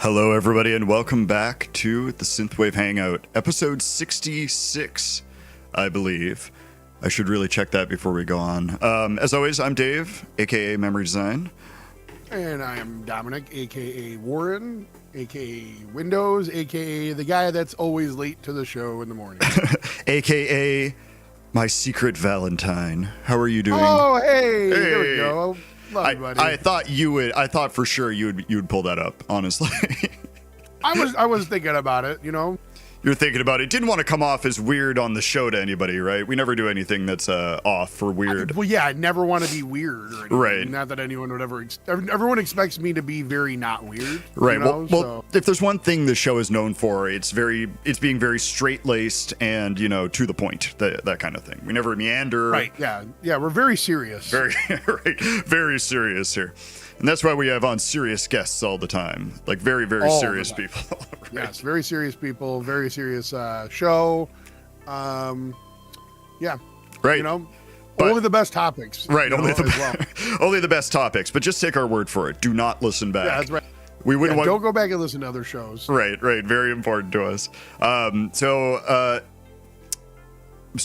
Hello, everybody, and welcome back to the Synthwave Hangout, episode 66, I believe. I should really check that before we go on. As always, I'm Dave, aka Memory Design. And I am Dominic, aka Woren, aka Windows, aka the guy that's always late to the show in the morning. aka my secret Valentine. How are you doing? Oh, hey, there we go. Love you, buddy. I thought you would. I thought for sure you would pull that up. Honestly, I was thinking about it. You know, you're thinking about it. Didn't want to come off as weird on the show to anybody, right? We never do anything that's off or weird. Well, yeah, I never want to be weird or anything. Right. Not that anyone would ever. Everyone expects me to be very not weird. Right. You know? Well, if there's one thing the show is known for, it's being very straight-laced and, to the point, that kind of thing. We never meander. Right. Yeah. Yeah. We're very serious. Very right. Very serious here. And that's why we have on serious guests all the time. Like very, very serious people. Right? Yes, very serious people, very serious show. Yeah. Right. But, only the best topics. Right. Only the best topics. But just take our word for it. Do not listen back. Yeah, that's right. We wouldn't don't go back and listen to other shows. Right. Very important to us. I'm just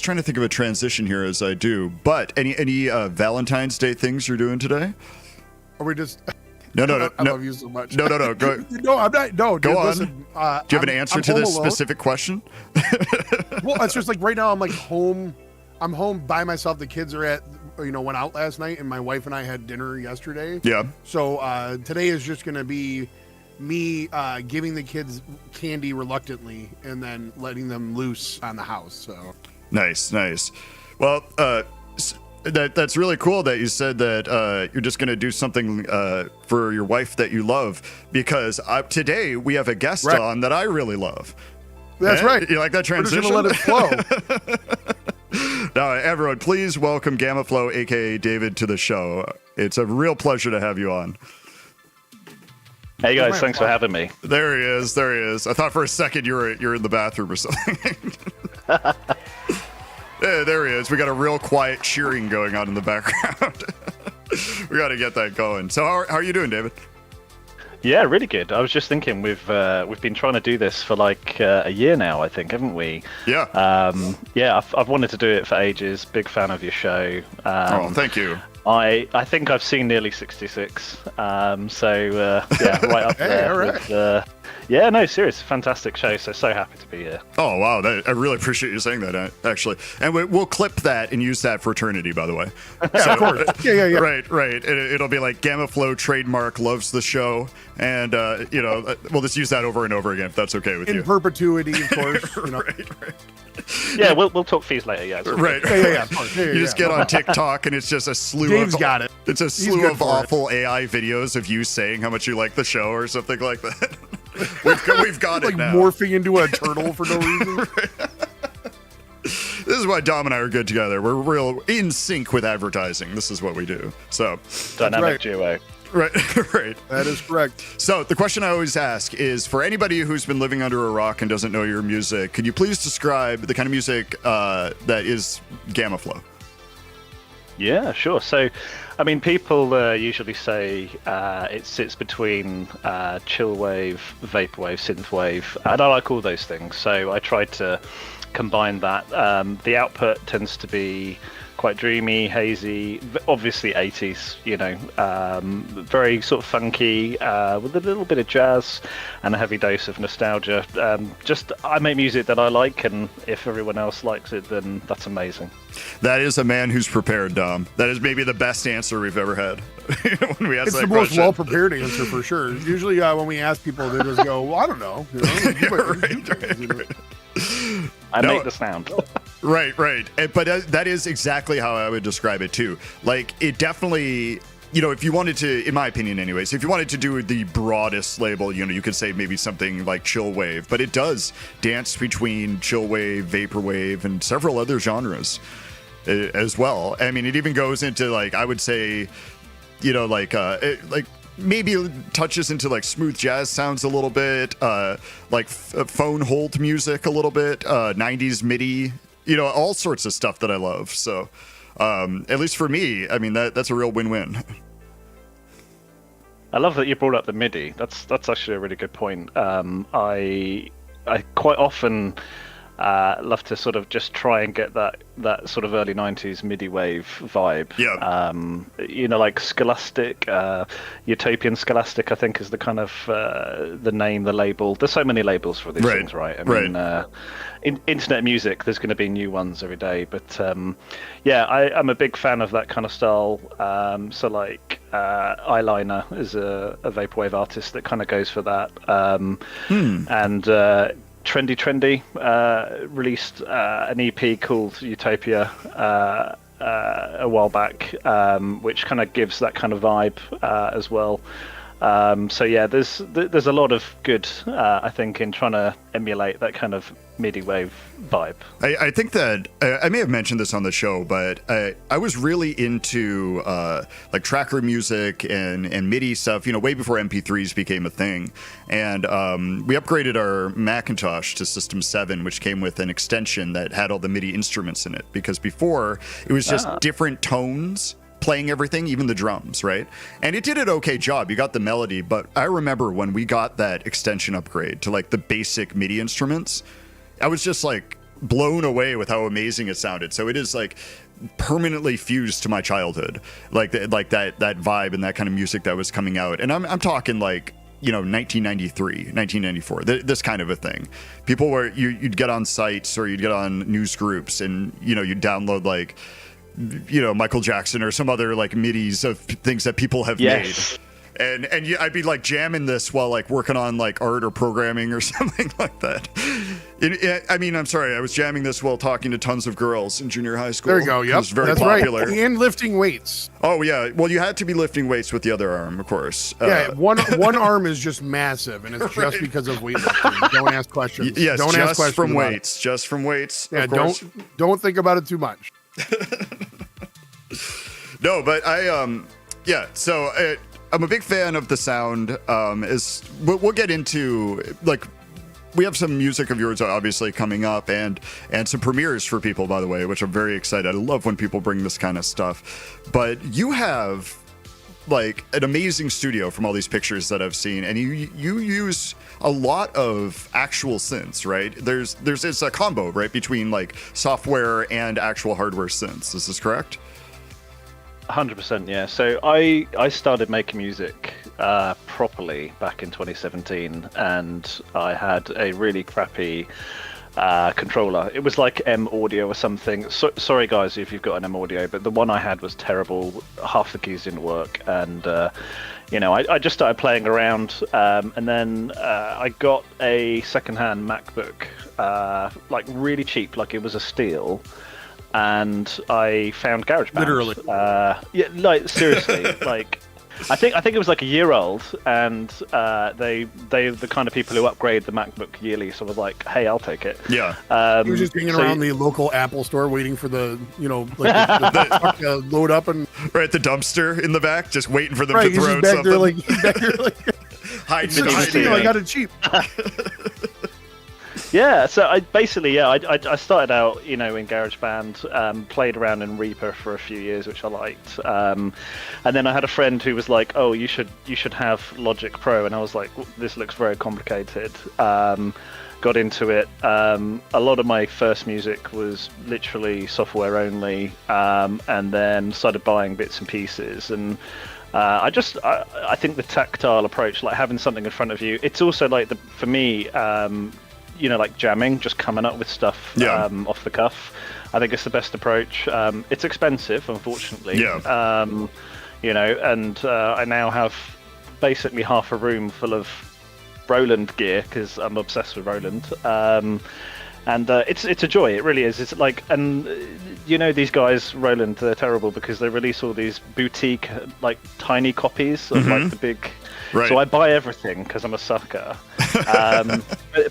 trying to think of a transition here as I do. But any Valentine's Day things you're doing today? Are we just? No. I love you so much. No. Go. No, I'm not. No, go dude, on. Listen, Do you have an answer to this specific question? Well, it's just like right now I'm like home. I'm home by myself. The kids are went out last night, and my wife and I had dinner yesterday. Yeah. So today is just gonna be me giving the kids candy reluctantly, and then letting them loose on the house. So nice. Well, that's really cool that you said that you're just going to do something for your wife that you love, because today we have a guest on that I really love. That's right. You like that transition? We're just going to let it flow. Now, everyone, please welcome GammaFlow, aka David, to the show. It's a real pleasure to have you on. Hey guys, thanks for having me. There he is. I thought for a second you're in the bathroom or something. Yeah, there he is. We got a real quiet cheering going on in the background. We got to get that going. So how are you doing, David? Yeah, really good. I was just thinking we've been trying to do this for like a year now, I think, haven't we? Yeah. I've wanted to do it for ages. Big fan of your show. Thank you. I think I've seen nearly 66. Right up there. All right. No, serious, fantastic show. So happy to be here. Oh wow, I really appreciate you saying that, actually. And we'll clip that and use that for eternity, by the way. Yeah, of course. Yeah. Right. It'll be like GammaFlow trademark loves the show, and we'll just use that over and over again if that's okay with you. In perpetuity, of course. Right. Yeah, we'll talk fees later. Yeah. Right. Yeah. Of course. You just get on TikTok and it's just a slew Dave's got it. It's a slew of awful AI videos of you saying how much you like the show or something like that. We've got like it now. Morphing into a turtle for no reason. This is why Dom and I are good together. We're real in sync with advertising. This is what we do. So dynamic duo. Right. That is correct. So the question I always ask is, for anybody who's been living under a rock and doesn't know your music, could you please describe the kind of music that is GammaFlow? Yeah, sure. So, I mean, people usually say it sits between Chillwave, Vaporwave, Synthwave, and I like all those things. So I tried to combine that. The output tends to be quite dreamy, hazy, obviously 80s, very sort of funky, with a little bit of jazz and a heavy dose of nostalgia. I make music that I like, and if everyone else likes it, then that's amazing. That is a man who's prepared, Dom. That is maybe the best answer we've ever had when we ask it's that question. It's the most well-prepared answer for sure. Usually when we ask people, they just go, well, I don't know. Right. I make the sound. Right. But that is exactly how I would describe it too. Like, it definitely, if you wanted to, in my opinion anyways, if you wanted to do the broadest label, you could say maybe something like Chillwave, but it does dance between Chillwave, Vaporwave, and several other genres as well. I mean, it even goes into, like, I would say, maybe touches into like smooth jazz sounds a little bit, like phone hold music a little bit, 90s MIDI, all sorts of stuff that I love. So at least for me, I mean, that's a real win-win. I love that you brought up the MIDI. That's actually a really good point. I quite often love to sort of just try and get that sort of early 90s MIDI wave vibe. Yeah. Like Scholastic, Utopian Scholastic, I think is the kind of the name, the label. There's so many labels for these things, right? I mean, internet music, there's going to be new ones every day. But I'm a big fan of that kind of style. So like Eyeliner is a vaporwave artist that kind of goes for that. And Trendy released an EP called Utopia a while back, which kind of gives that kind of vibe as well. There's a lot of good, I think, in trying to emulate that kind of MIDI wave vibe. I think that I may have mentioned this on the show, but I was really into like tracker music and MIDI stuff, way before MP3s became a thing. And we upgraded our Macintosh to System 7, which came with an extension that had all the MIDI instruments in it, because before it was just different tones playing everything, even the drums, right? And it did an okay job. You got the melody, but I remember when we got that extension upgrade to like the basic MIDI instruments, I was just like blown away with how amazing it sounded. So it is like permanently fused to my childhood, like that vibe and that kind of music that was coming out. And I'm talking like 1993, 1994, this kind of a thing. People were you'd get on sites or you'd get on news groups and you'd download like Michael Jackson or some other like MIDIs of things that people have made. And I'd be like jamming this while like working on like art or programming or something like that. I'm sorry, I was jamming this while talking to tons of girls in junior high school. There you go. Yep, it was very that's popular. Right. And lifting weights. Oh yeah, well you had to be lifting weights with the other arm, of course. One arm is just massive, and it's just because of weightlifting. Don't ask questions. Yes, don't ask questions from weights. Just from weights. Yeah, of course. don't think about it too much. No, but so I'm a big fan of the sound. We'll get into like we have some music of yours obviously coming up and some premieres for people, by the way, which I'm very excited. I love when people bring this kind of stuff. But you have like an amazing studio from all these pictures that I've seen, and you use a lot of actual synths, right? It's a combo, right, between like software and actual hardware synths. Is this correct? 100%, yeah. So I started making music properly back in 2017, and I had a really crappy controller. It was like M Audio or something. Sorry guys if you've got an M Audio, but the one I had was terrible. Half the keys didn't work, and I just started playing around, and then I got a secondhand MacBook, like really cheap, like it was a steal. And I found GarageBand. Literally. Like seriously, like I think it was like a year old, and they the kind of people who upgrade the MacBook yearly. So I was like, hey, I'll take it. Yeah. He was just hanging around the local Apple store waiting for the the truck to load up and right at the dumpster in the back, just waiting for them right, to throw he's something. He's back there like hiding I got it cheap. Yeah, so I started out, in GarageBand, played around in Reaper for a few years, which I liked, and then I had a friend who was like, "Oh, you should have Logic Pro," and I was like, "This looks very complicated." Got into it. A lot of my first music was literally software only, and then started buying bits and pieces and. I think the tactile approach, like having something in front of you, it's also like for me. Like jamming, just coming up with stuff off the cuff. I think it's the best approach. It's expensive, unfortunately. Yeah. And I now have basically half a room full of Roland gear because I'm obsessed with Roland. And it's a joy. It really is. It's like, and these guys, Roland, they're terrible because they release all these boutique, like tiny copies of like the big. Right. So I buy everything because I'm a sucker.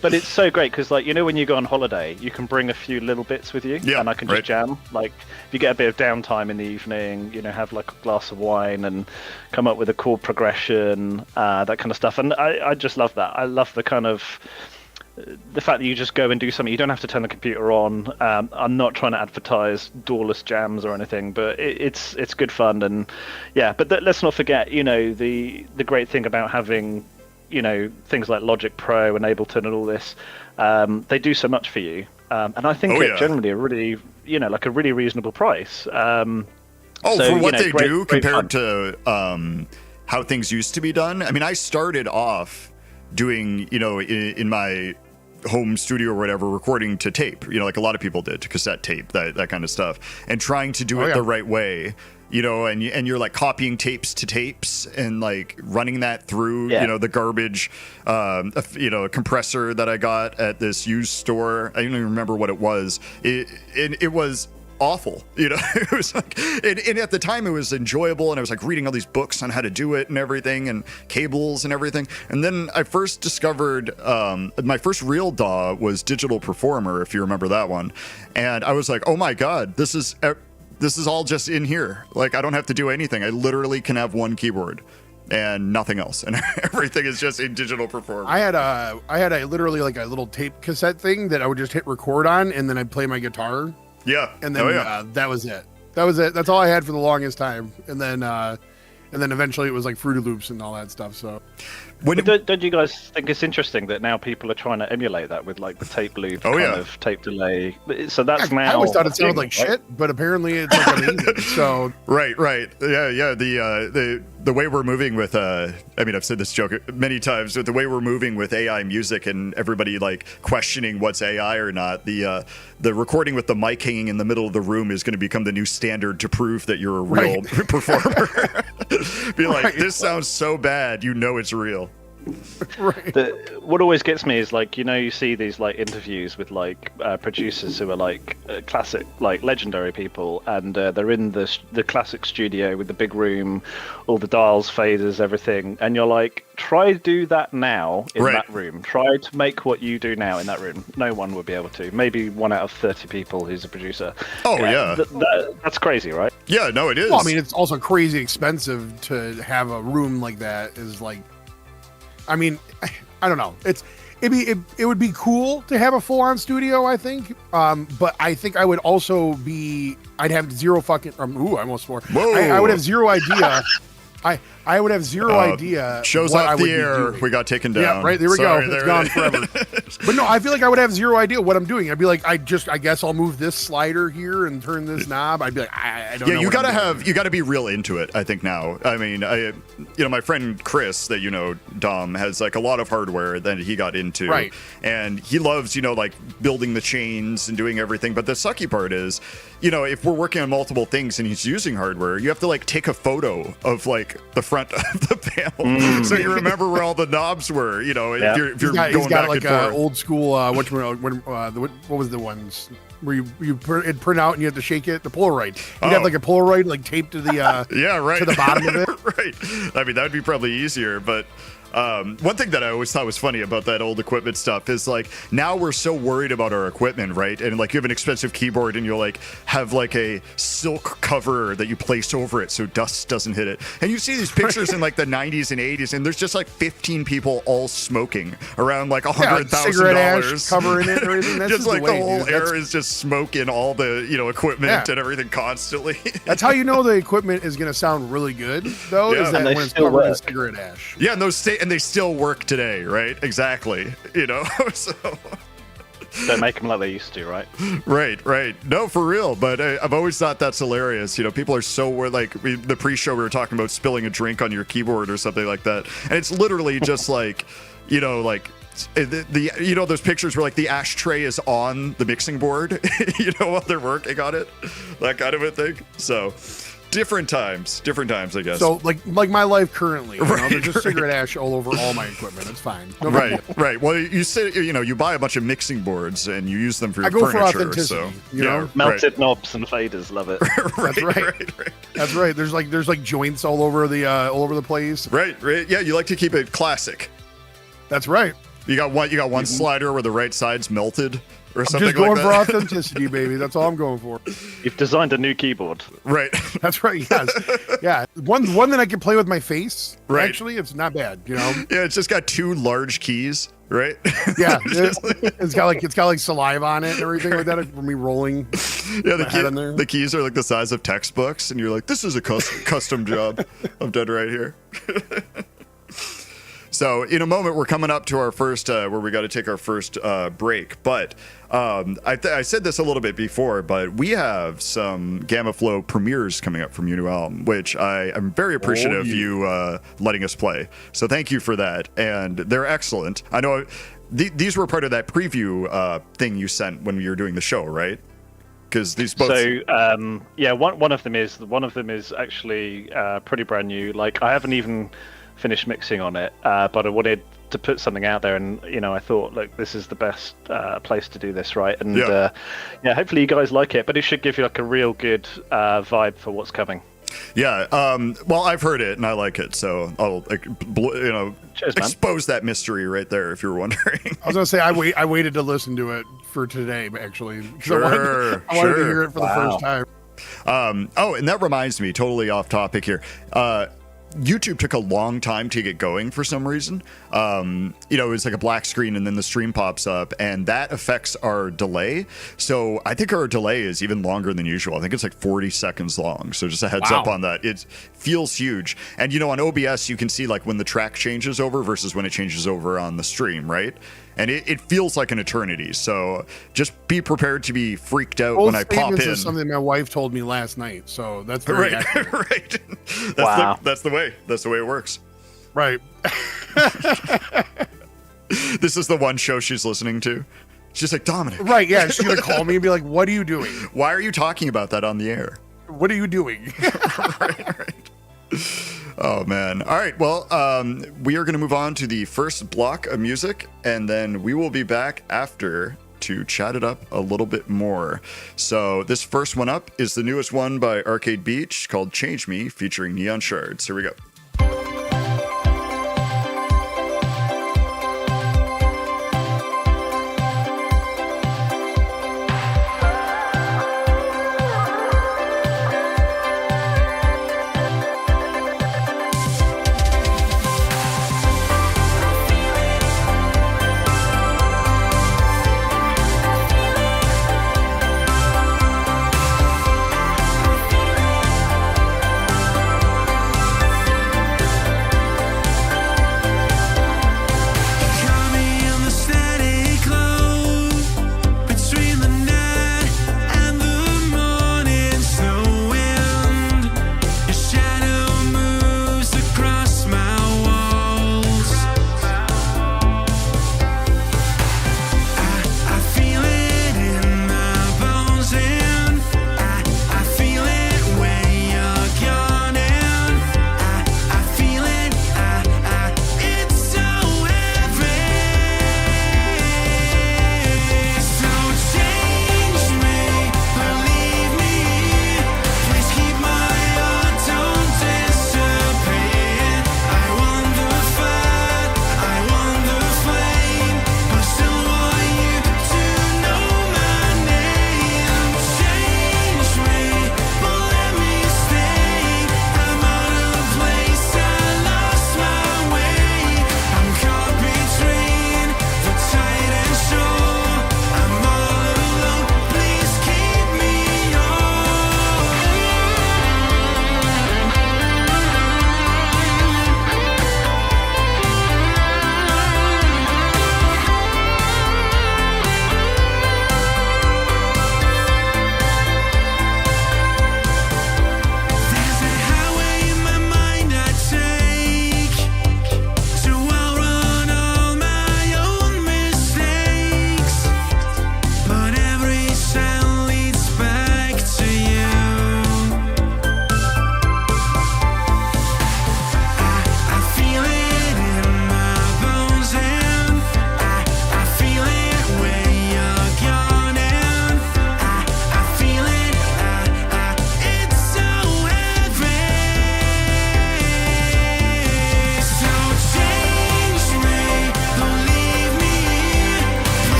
But it's so great because, like, when you go on holiday, you can bring a few little bits with you, and I can just jam. Like, if you get a bit of downtime in the evening, have like a glass of wine and come up with a chord progression, that kind of stuff. And I just love that. I love the kind of the fact that you just go and do something, you don't have to turn the computer on. I'm not trying to advertise doorless jams or anything, but it's good fun. And yeah, but let's not forget, you know, the great thing about having, you know, things like Logic Pro and Ableton and all this, they do so much for you. And I think generally a really, you know, like a really reasonable price. So, for what they great, do great compared to how things used to be done. I mean, I started off doing, you know, in my home studio or whatever, recording to tape, you know, like a lot of people did, to cassette tape, that kind of stuff, and trying to do it the right way, you know, and you're like copying tapes to tapes and like running that through, you know, the garbage, you know, compressor that I got at this used store. I don't even remember what it was. It was awful, you know. It was like, and at the time it was enjoyable, and I was like reading all these books on how to do it and everything, and cables and everything. And then I first discovered my first real DAW was Digital Performer, if you remember that one. And I was like, oh my god, this is all just in here. Like, I don't have to do anything. I literally can have one keyboard and nothing else, and everything is just in Digital Performer. I had a literally like a little tape cassette thing that I would just hit record on, and then I'd play my guitar. Yeah, and then that was it. That's all I had for the longest time. And then eventually it was like Fruity Loops and all that stuff. So, don't you guys think it's interesting that now people are trying to emulate that with like the tape loop kind of tape delay? So that's now. I always thought it sounded like shit, but apparently it's like amazing. So right. Yeah. The way we're moving with, I mean, I've said this joke many times, but the way we're moving with AI music and everybody like questioning what's AI or not, the recording with the mic hanging in the middle of the room is going to become the new standard to prove that you're a real performer. Be like, this sounds so bad, you know it's real. Right. What always gets me is like, you know, you see these like interviews with like producers who are like classic, like legendary people, and they're in the classic studio with the big room, all the dials, faders, everything, and you're like, try to do that now in that room. Try to make what you do now in that room. No one would be able to. Maybe 1 out of 30 people who's a producer. That's crazy, right? Yeah, no, it is. Well, I mean, it's also crazy expensive to have a room like that. Is like, I mean, I don't know. It would be cool to have a full-on studio, I think. But I think I would also I'd have zero fucking. I almost swore. I would have zero idea. I would have zero idea. Shows off the air. We got taken down. Yeah, right. There we go. It's gone forever. But no, I feel like I would have zero idea what I'm doing. I'd be like, I guess I'll move this slider here and turn this knob. I'd be like, I don't know. Yeah, you gotta be real into it, I think now. I mean, my friend Chris, that you know, Dom, has like a lot of hardware that he got into. Right. And he loves, you know, like building the chains and doing everything. But the sucky part is, you know, if we're working on multiple things and he's using hardware, you have to like take a photo of like the front of the panel, so you remember where all the knobs were. You know, if you're going back and forth. He's got like old school. What was the ones where you print out and you have to shake it? The Polaroid. You'd have like a Polaroid like taped to the to the bottom of it. Right. I mean, that would be probably easier, but. One thing that I always thought was funny about that old equipment stuff is like, now we're so worried about our equipment, right? And like, you have an expensive keyboard and you'll like have like a silk cover that you place over it so dust doesn't hit it. And you see these pictures in like the 90s and 80s, and there's just like 15 people all smoking around like $100,000 cigarette ash covering it or anything. That's just like the whole air is just smoke in all the, you know, equipment and everything constantly. That's how you know the equipment is going to sound really good, though, is that when it's covered in cigarette ash. Yeah, and they still work today, right? Exactly. You know, so don't make them like they used to, right? Right. No, for real. But I've always thought that's hilarious. You know, people are so like the pre-show we were talking about spilling a drink on your keyboard or something like that, and it's literally just like, you know, like. The you know, those pictures where like the ashtray is on the mixing board, you know, while they're working on it, that kind of a thing. So. Different times, I guess. So, like my life currently, you know, there's just cigarette ash all over all my equipment. It's fine. No right. Well, you say, you know, you buy a bunch of mixing boards and you use them for your furniture. I go for authenticity, you know? Melted knobs and faders, love it. That's right. That's right. There's like joints all over the place. Right. Yeah, you like to keep it classic. That's right. You got one slider where the right side's melted. Or something like that. I'm just going for authenticity, baby. That's all I'm going for. You've designed a new keyboard. Right. That's right, yes. Yeah. One that I can play with my face. Right. Actually, it's not bad, you know? Yeah, it's just got 2 large keys right? Yeah, it's got like saliva on it and everything like that from me rolling. Yeah, my head in there. the keys are like the size of textbooks, and you're like, this is a custom job I've done right here. So in a moment, we're coming up to our first, where we got to take our first break. But I said this a little bit before, but we have some GammaFlow premieres coming up from your new album, which I'm very appreciative of you letting us play. So thank you for that. And they're excellent. I know these were part of that preview thing you sent when you were doing the show, right? Because these both. So yeah, one of them is actually pretty brand new. Like I haven't even finished mixing on it, but I wanted to put something out there, and I thought, look, this is the best place to do this, right? And yeah, hopefully you guys like it, but it should give you like a real good vibe for what's coming. Yeah, well, I've heard it and I like it, so I'll Cheers, expose that mystery right there if you're wondering. I was gonna say I waited to listen to it for today, actually. Sure, I wanted to hear it for the first time. Oh, and that reminds me, totally off topic here. YouTube took a long time to get going for some reason. It's like a black screen and then the stream pops up, and that affects our delay. So I think our delay is even longer than usual. I think it's like 40 seconds long. So just a heads up on that. It feels huge. And on OBS, you can see like when the track changes over versus when it changes over on the stream, right? And it feels like an eternity. So just be prepared to be freaked out when I pop in. Is something my wife told me last night. So that's very accurate. Right. That's the way. That's the way it works. Right. This is the one show she's listening to. She's like, Dominic. Right. Yeah. She's going to call me and be like, what are you doing? Why are you talking about that on the air? What are you doing? right. Oh, man. All right. Well, we are going to move on to the first block of music, and then we will be back after to chat it up a little bit more. So this first one up is the newest one by Arcade Beach called Change Me, featuring Neon Shards. Here we go.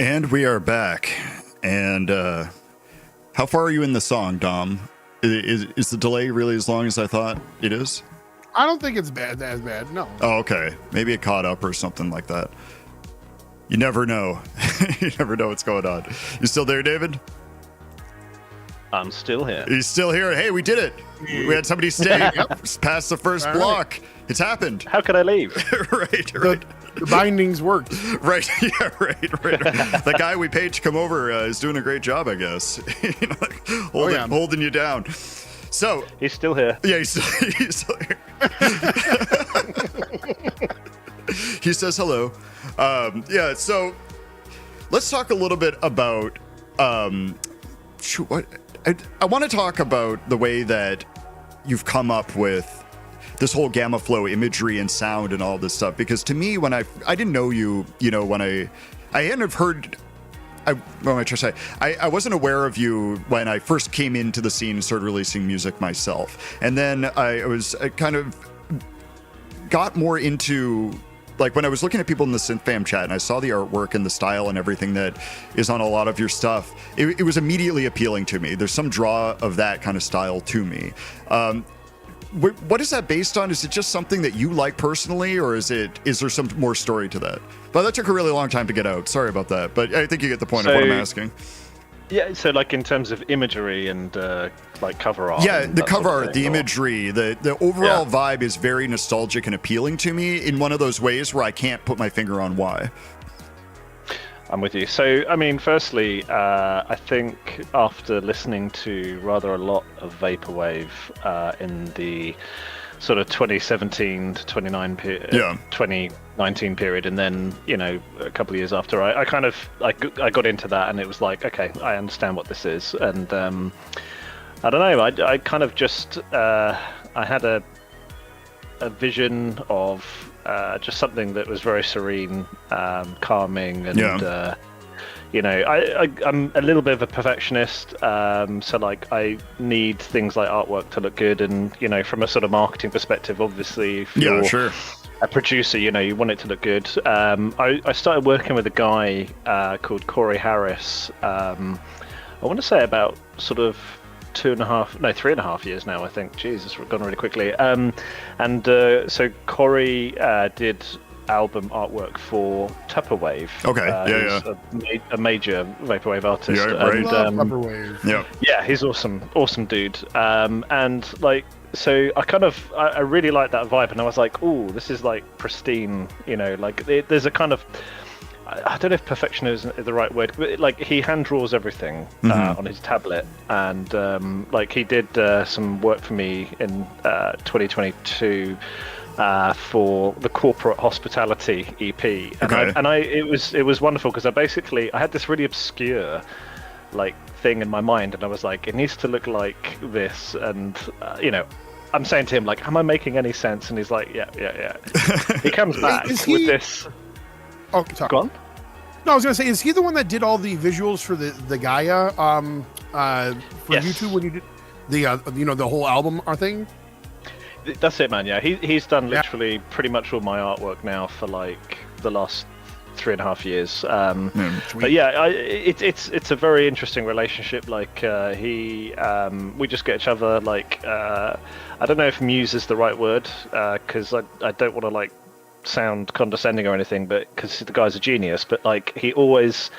And we are back. And how far are you in the song, Dom? Is the delay really as long as I thought it is? I don't think it's as bad. No. Oh, okay. Maybe it caught up or something like that. You never know. You never know what's going on. You still there, David? I'm still here. He's still here. Hey, we did it. We had somebody stay past the first block. Right. It's happened. How could I leave? right. The bindings worked. Right. Yeah, right. The guy we paid to come over is doing a great job, I guess. Holding you down. So he's still here. Yeah, he's still here. He says hello. So let's talk a little bit about what I want to talk about the way that you've come up with this whole GammaFlow imagery and sound and all this stuff, because to me, when I didn't know you, when I hadn't have heard. I wasn't aware of you when I first came into the scene and started releasing music myself. And then I kind of got more into, like, when I was looking at people in the Synthfam chat and I saw the artwork and the style and everything that is on a lot of your stuff, it was immediately appealing to me. There's some draw of that kind of style to me. What is that based on? Is it just something that you like personally, or is there some more story to that? But that took a really long time to get out. Sorry about that, but I think you get the point of what I'm asking. Yeah, so like in terms of imagery and like cover art. Yeah, the cover art, the imagery, the overall vibe is very nostalgic and appealing to me in one of those ways where I can't put my finger on why. I'm with you. So, I mean, firstly, I think after listening to rather a lot of Vaporwave in the sort of 2017 to 2019 period, and then, a couple of years after, I got into that, and it was like, okay, I understand what this is. And I don't know, I kind of just, I had a vision of just something that was very serene, calming, and I'm a little bit of a perfectionist, so like I need things like artwork to look good, and from a sort of marketing perspective, obviously, if you're a producer, you want it to look good. I started working with a guy called Corey Harris. I want to say about sort of 3.5 years now, I think. Jesus, we've gone really quickly. So Corey did album artwork for Tupperwave. Okay, a major Vaporwave artist. Yeah, right. And, Tupperwave. Yeah, he's awesome dude. And like, so I really like that vibe, and I was like, oh, this is like pristine. Like there's a kind of, I don't know if perfection is the right word, but like he hand draws everything on his tablet, and like he did some work for me in 2022 for the Corporate Hospitality EP, and it was wonderful, because I had this really obscure like thing in my mind, and I was like, it needs to look like this, and I'm saying to him like, am I making any sense? And he's like, yeah. He comes back with this. Oh, sorry. Go on. No, I was gonna say, is he the one that did all the visuals for the Gaia for YouTube when you did the whole album thing? That's it, man. Yeah, he's done literally pretty much all my artwork now for like the last 3.5 years. But yeah, it's a very interesting relationship. Like we just get each other. Like I don't know if muse is the right word, because I don't want to like sound condescending or anything, but because the guy's a genius, but like he always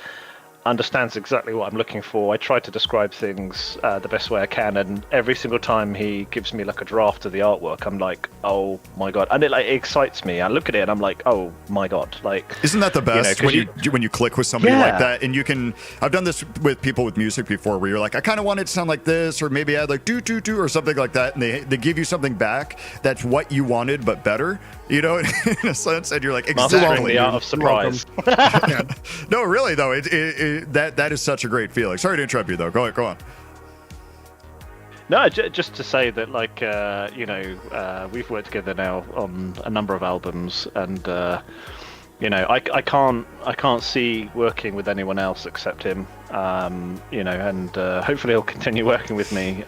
understands exactly what I'm looking for. I try to describe things the best way I can, and every single time he gives me like a draft of the artwork, I'm like, oh my god, and it like excites me. I look at it and I'm like, oh my god, like, isn't that the best when you click with somebody like that? And you can, I've done this with people with music before, where you're like, I kind of want it to sound like this, or maybe add like do or something like that, and they give you something back that's what you wanted but better, in a sense, and you're like, exactly. The art of surprise. No, really though, that is such a great feeling. Sorry to interrupt you though. Go on. No, just to say that, like, we've worked together now on a number of albums, and I can't see working with anyone else except him. And hopefully he'll continue working with me.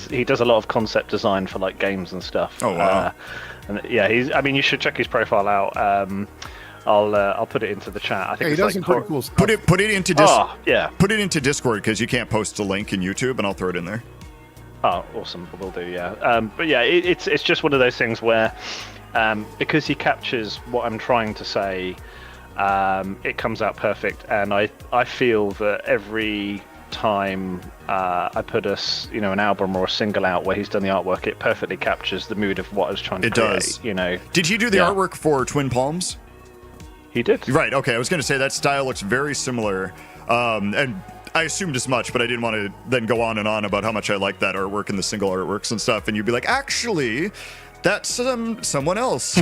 He does a lot of concept design for like games and stuff. Oh wow. And yeah, you should check his profile out. I'll put it into the chat. I think he it's does like some pretty cool stuff. Put it into yeah. Put it into Discord because you can't post a link in YouTube, and I'll throw it in there. Oh, awesome! We'll do, yeah. But yeah, it's just one of those things where because he captures what I'm trying to say, it comes out perfect, and I feel that every time I put an album or a single out where he's done the artwork, it perfectly captures the mood of what I was trying to create. It does. Did he do the artwork for Twin Palms? He did. Right. Okay. I was going to say that style looks very similar, and I assumed as much, but I didn't want to then go on and on about how much I like that artwork and the single artworks and stuff. And you'd be like, actually, that's someone else.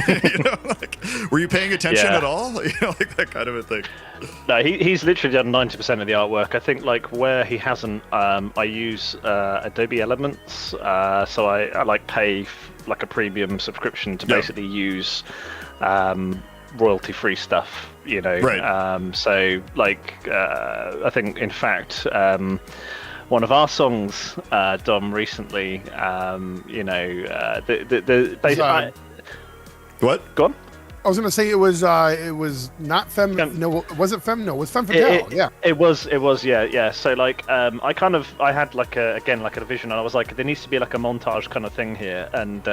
Were you paying attention at all? Like that kind of a thing. No, he's literally done 90% of the artwork. I think like where he hasn't, I use Adobe Elements, so I like pay like a premium subscription to basically use royalty-free stuff. Right. So like I think in fact. One of our songs, Dom, recently, what? Go on. I was gonna say it was not Femme. No, was it Femme? No, it was Femme Fatale. Yeah. It was. Yeah. So like, I had like a vision, and I was like, there needs to be like a montage kind of thing here, and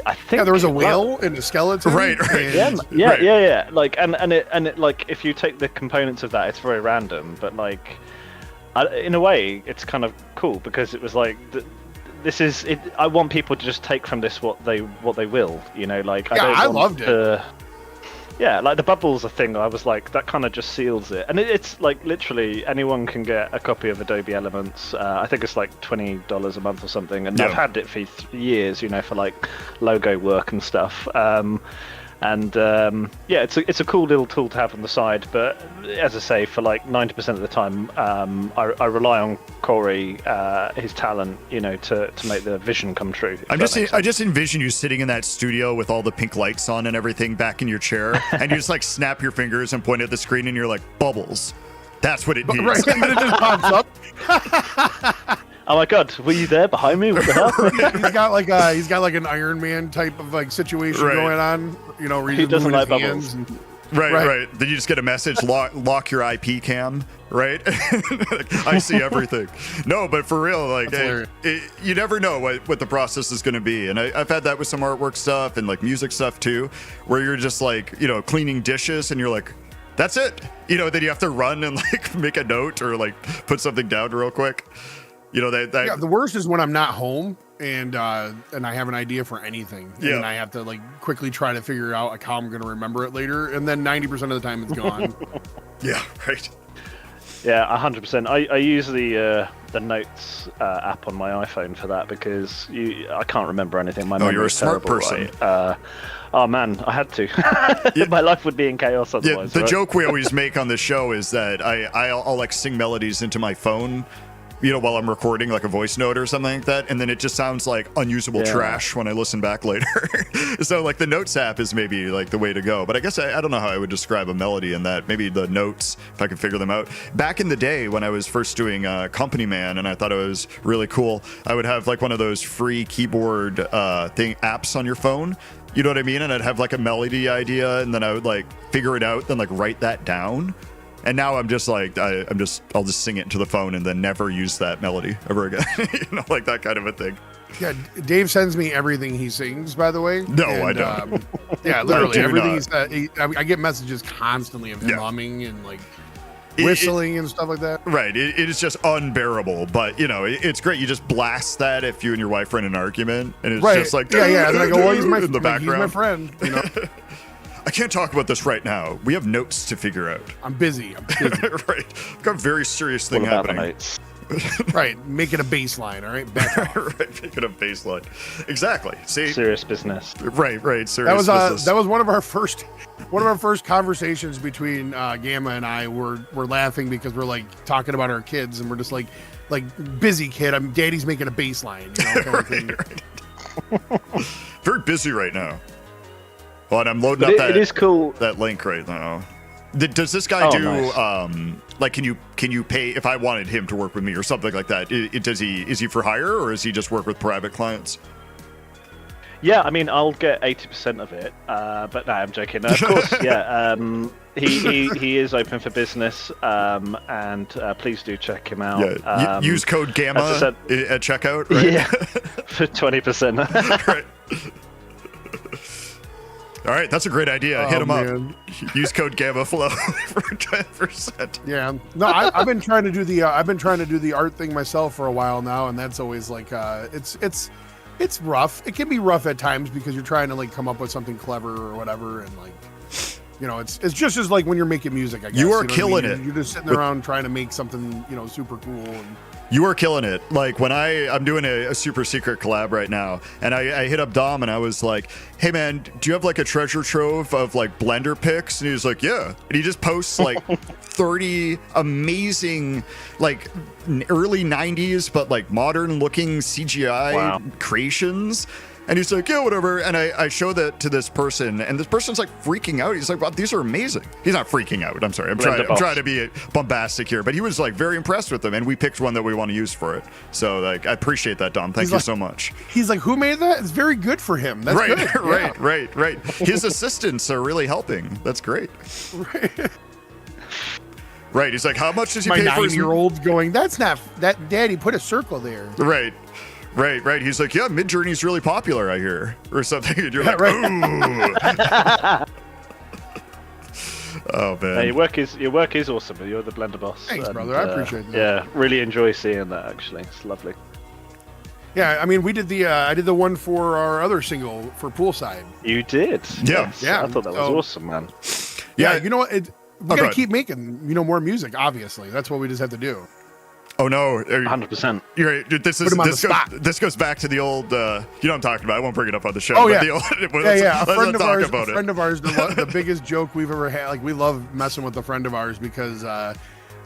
I think there was a whale and a skeleton. Right. Yeah. Like, and it like if you take the components of that, it's very random, but like. In a way, it's kind of cool because it was like, this is it. I want people to just take from this what they will, Like I loved it. Yeah, like the bubbles thing. I was like, that kind of just seals it, and it's like literally anyone can get a copy of Adobe Elements. I think it's like $20 a month or something, and I've had it for years, for like logo work and stuff. And it's a cool little tool to have on the side. But as I say, for like 90% of the time, I rely on Corey, his talent, to make the vision come true. I just envision you sitting in that studio with all the pink lights on and everything back in your chair, and you just like snap your fingers and point at the screen, and you're like, bubbles. That's what it needs. Right, and then it just pops up. Oh my God! Were you there behind me? What the hell? he's got like an Iron Man type of like situation going on. Where he doesn't like bubbles. Right. Then you just get a message: lock your IP cam. Right? I see everything. No, but for real, like you never know what the process is going to be. And I've had that with some artwork stuff and like music stuff too, where you're just like cleaning dishes and you're like, that's it. Then you have to run and like make a note or like put something down real quick. The worst is when I'm not home and I have an idea for anything, and I have to like quickly try to figure out like how I'm going to remember it later, and then 90% of the time it's gone. Yeah, right. Yeah, 100%. I use the Notes app on my iPhone for that because I can't remember anything. My memory you're a is smart terrible, person. Right? Oh man, I had to. My life would be in chaos otherwise. The joke we always make on this show is that I'll like sing melodies into my phone. While I'm recording like a voice note or something like that, and then it just sounds like unusable trash when I listen back later. So like the Notes app is maybe like the way to go, but I guess I don't know how I would describe a melody in that. Maybe the notes, if I could figure them out. Back in the day when I was first doing Company Man, and I thought it was really cool, I would have like one of those free keyboard apps on your phone. You know what I mean? And I'd have like a melody idea, and then I would like figure it out, then like write that down. And now I'm just like, I'll just sing it into the phone and then never use that melody ever again. Like that kind of a thing. Yeah, Dave sends me everything he sings, by the way. No, I don't. Yeah, literally everything he's I get messages constantly of him humming and like whistling and stuff like that. Right. It is just unbearable. But, it's great. You just blast that if you and your wife are in an argument. And it's just like, yeah. And I go, well, he's my, in the background. He's my friend, I can't talk about this right now. We have notes to figure out. I'm busy. Right. I've got a very serious thing happening. Right. Make it a baseline, all right? Right. Make it a baseline. Exactly. See? Serious business. Right. Serious business. That was one of our first conversations between Gamma and I. We're laughing because we're like talking about our kids, and we're just like busy kid. Daddy's making a baseline. Right. Very busy right now. Well, and I'm loading up it is cool. That link right now. Does this guy do nice. Like can you pay if I wanted him to work with me or something like that? Is he for hire or is he just work with private clients? Yeah, I mean, I'll get 80% of it, but no, I'm joking. Of course, yeah. He is open for business, and please do check him out. Yeah. Use code Gamma at checkout, right? Yeah, for 20%. Right. All right, that's a great idea. Hit him up. Use code GammaFlow for 10%. Yeah. No, I've been trying to do the art thing myself for a while now, and that's always like it's rough. It can be rough at times because you're trying to like come up with something clever or whatever, and like, you know, it's just as like when you're making music, I guess. You are killing it. You're just sitting around trying to make something, you know, super cool. And you are killing it. Like when I'm doing a super secret collab right now, and I hit up Dom and I was like, hey man, do you have like a treasure trove of like Blender pics? And he was like, yeah. And he just posts like 30 amazing, like early 90s, but like modern looking CGI creations. And he's like, yeah, whatever. And I show that to this person, and this person's like freaking out. He's like, wow, these are amazing. He's not freaking out. I'm sorry. I'm trying to be bombastic here, but he was like very impressed with them, and we picked one that we want to use for it. So like, I appreciate that, Dom. Thank you so much. He's like, who made that? It's very good for him. That's right, good. right. His assistants are really helping. That's great. Right. He's like, how much does he pay for his... My 9-year-old's going, that's not... that Daddy, put a circle there. Right. He's like, yeah, Midjourney's really popular, I hear, or something. And you're like, ooh. Oh man. Hey, your work is awesome. You're the Blender boss. Thanks, brother. I appreciate that. Yeah, really enjoy seeing that. Actually, it's lovely. Yeah, I mean, we did I did the one for our other single for Poolside. You did. Yeah. I thought that was awesome, man. Yeah, you know what? We gotta keep making, you know, more music. Obviously, that's what we just have to do. Oh no, 100%. You're right. This goes back to the old. You know what I'm talking about. I won't bring it up on the show. Oh yeah, A friend of ours. The biggest joke we've ever had. Like, we love messing with a friend of ours because,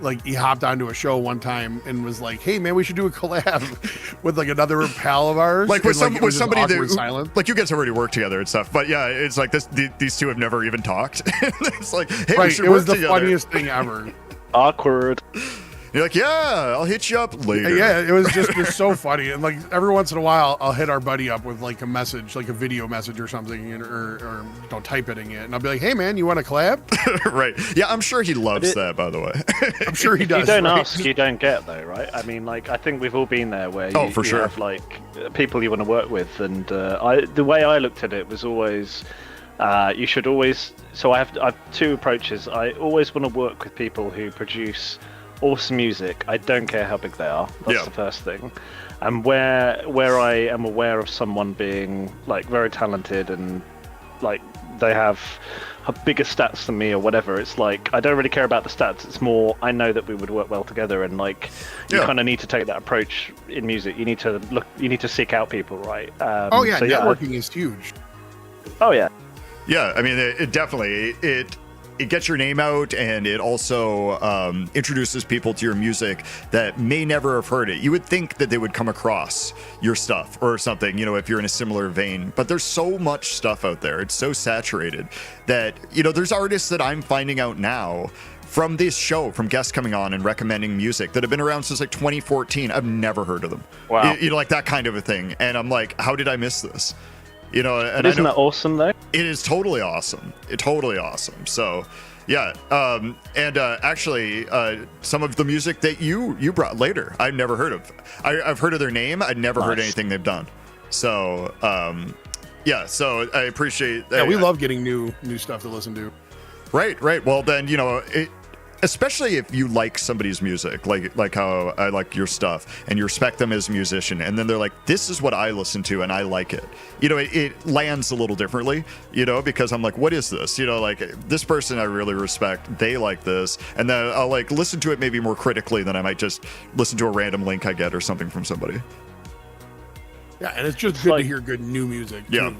like, he hopped onto a show one time and was like, "Hey man, we should do a collab with like another pal of ours." Like with somebody that silent. Like you guys already work together and stuff. But yeah, it's like these two have never even talked. It's like, hey, we should work together. It was the funniest thing ever. Awkward. You're like, yeah, I'll hit you up later. Yeah, it was so funny. And like every once in a while, I'll hit our buddy up with like a message, like a video message or something, or typing it, and I'll be like, hey man, you want to collab? Right. Yeah, I'm sure he loves that, by the way. I'm sure he does. You don't ask, you don't get, though, right? I mean, like, I think we've all been there where you have like people you want to work with, and the way I looked at it was always. You should always. So I have two approaches. I always want to work with people who produce awesome music. I don't care how big they are. That's the first thing. And where I am aware of someone being like very talented and like they have bigger stats than me or whatever, it's like I don't really care about the stats. It's more I know that we would work well together, and like you kind of need to take that approach in music. You need to look. You need to seek out people, right? Networking is huge. Oh yeah. Yeah, I mean, it definitely it gets your name out, and it also introduces people to your music that may never have heard it. You would think that they would come across your stuff or something, you know, if you're in a similar vein. But there's so much stuff out there. It's so saturated that, you know, there's artists that I'm finding out now from this show, from guests coming on and recommending music that have been around since like 2014. I've never heard of them. Wow. You know, like that kind of a thing. And I'm like, how did I miss this? You know, and isn't that awesome though? It is totally awesome. Totally awesome. So, yeah. Actually, some of the music that you brought later, I've never heard of. I've heard of their name. I'd never heard anything they've done. So, yeah. So I appreciate that. Yeah, we love getting new stuff to listen to. Right. Well, then, you know, especially if you like somebody's music, like how I like your stuff, and you respect them as a musician, and then they're like, this is what I listen to and I like it. You know, it lands a little differently, you know, because I'm like, what is this? You know, like this person I really respect, they like this, and then I'll like listen to it maybe more critically than I might just listen to a random link I get or something from somebody. Yeah, and it's just good to hear good new music too. Yeah.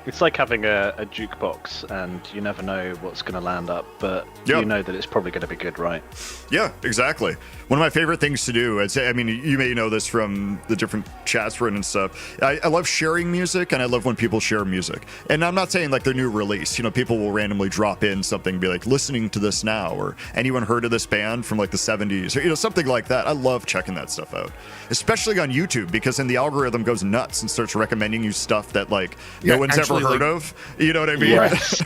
It's like having a jukebox, and you never know what's going to land up, but Yep. you know that it's probably going to be good, right? Yeah, exactly. One of my favorite things to do, I mean, you may know this from the different chats we're in and stuff. I love sharing music, and I love when people share music. And I'm not saying like their new release. You know, people will randomly drop in something and be like, listening to this now, or anyone heard of this band from like the 70s, or, you know, something like that. I love checking that stuff out, especially on YouTube, because then the algorithm goes nuts and starts recommending you stuff that like no one's ever heard of. You know what I mean? Right.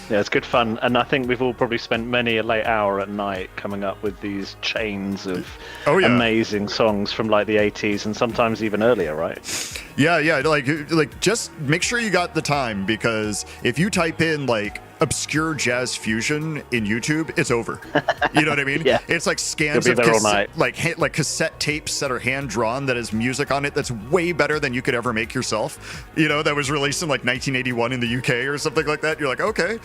Yeah, it's good fun, and I think we've all probably spent many a late hour at night coming up with these chains of amazing songs from like the 80s and sometimes even earlier, right? Yeah, like just make sure you got the time, because if you type in like obscure jazz fusion in YouTube, it's over. You know what I mean? Yeah. It's like scans of like cassette tapes that are hand drawn that has music on it that's way better than you could ever make yourself. You know, that was released in like 1981 in the UK or something like that. You're like, okay,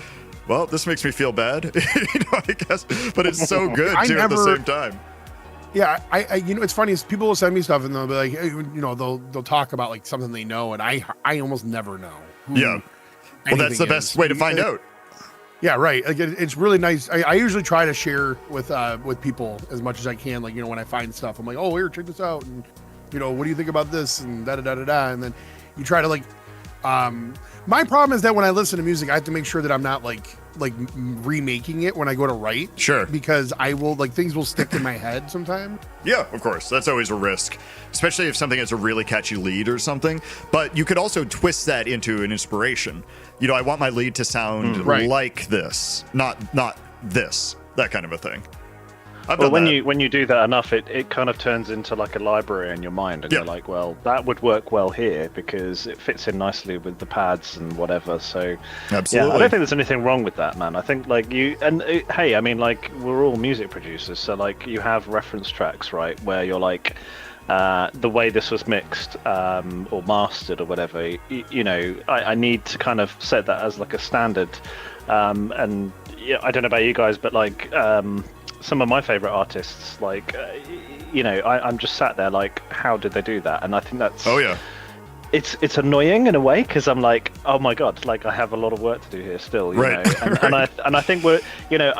well, this makes me feel bad, you know, I guess, but it's so good too at the same time. Yeah, I you know, it's funny is people will send me stuff and they'll be like, hey, you know, they'll talk about like something they know, and I almost never know. Yeah. Well, that's the best way to find out. Yeah, right. Like it's really nice. I usually try to share with people as much as I can. Like, you know, when I find stuff, I'm like, oh, here, check this out, and you know, what do you think about this, and da da da da da. And then you try to like. My problem is that when I listen to music, I have to make sure that I'm not like remaking it when I go to write. Sure. Because I will things will stick in my head sometimes. Yeah, of course. That's always a risk, especially if something has a really catchy lead or something. But you could also twist that into an inspiration. You know, I want my lead to sound like this, not this, that kind of a thing. Well, when you do that enough, it kind of turns into like a library in your mind, and you're like, well, that would work well here because it fits in nicely with the pads and whatever. So, absolutely, yeah, I don't think there's anything wrong with that, man. I think like hey, I mean, like we're all music producers, so like you have reference tracks, right, where you're like. The way this was mixed or mastered or whatever, you know, I need to kind of set that as like a standard. And yeah, I don't know about you guys, but like some of my favorite artists, like, you know, I'm just sat there like, how did they do that? And I think that's... Oh, yeah. It's annoying in a way, because I'm like, oh my God, like I have a lot of work to do here still, you know? And I think we're, you know,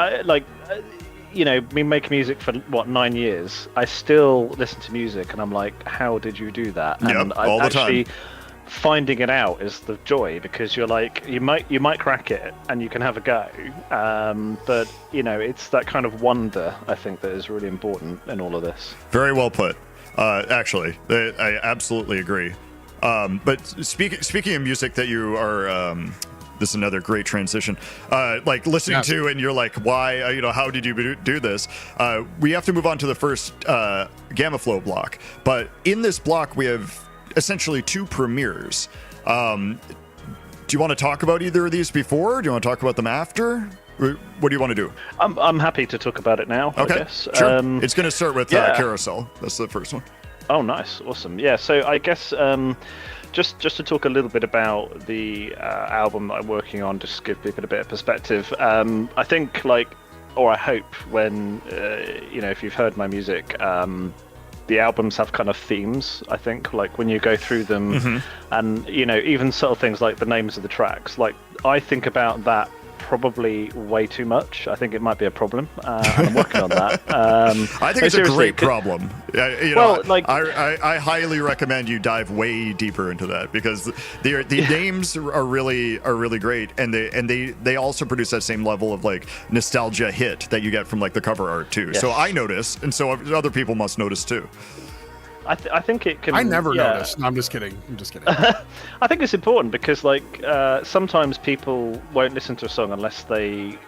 you know, been making music for 9 years. I still listen to music, and I'm like, how did you do that? And all the time. Finding it out is the joy, because you're like, you might crack it and you can have a go, but you know, it's that kind of wonder, I think, that is really important in all of this. Very well put. Actually, I absolutely agree. But speaking of music that you are. This is another great transition. Like listening to, and you're like, why? You know, how did you do this? We have to move on to the first GammaFlow block. But in this block, we have essentially 2 premieres. Do you want to talk about either of these before? Do you want to talk about them after? What do you want to do? I'm happy to talk about it now. Okay, I guess. Sure. It's going to start with Carousel. That's the first one. Oh, nice, awesome. Yeah. So I guess. Just to talk a little bit about the album that I'm working on, just to give people a bit of perspective. I think, like, or I hope, when you know, if you've heard my music, the albums have kind of themes. I think, like, when you go through them, and you know, even subtle things like the names of the tracks. Like, I think about that probably way too much. I think it might be a problem, and I'm working on that. I think it's a great problem. You know, like, I highly recommend you dive way deeper into that, because the names are really great, and they also produce that same level of like nostalgia hit that you get from like the cover art too. Yes. So I notice, and so other people must notice too. I think it can. I never noticed. No, I'm just kidding. I think it's important, because like sometimes people won't listen to a song unless they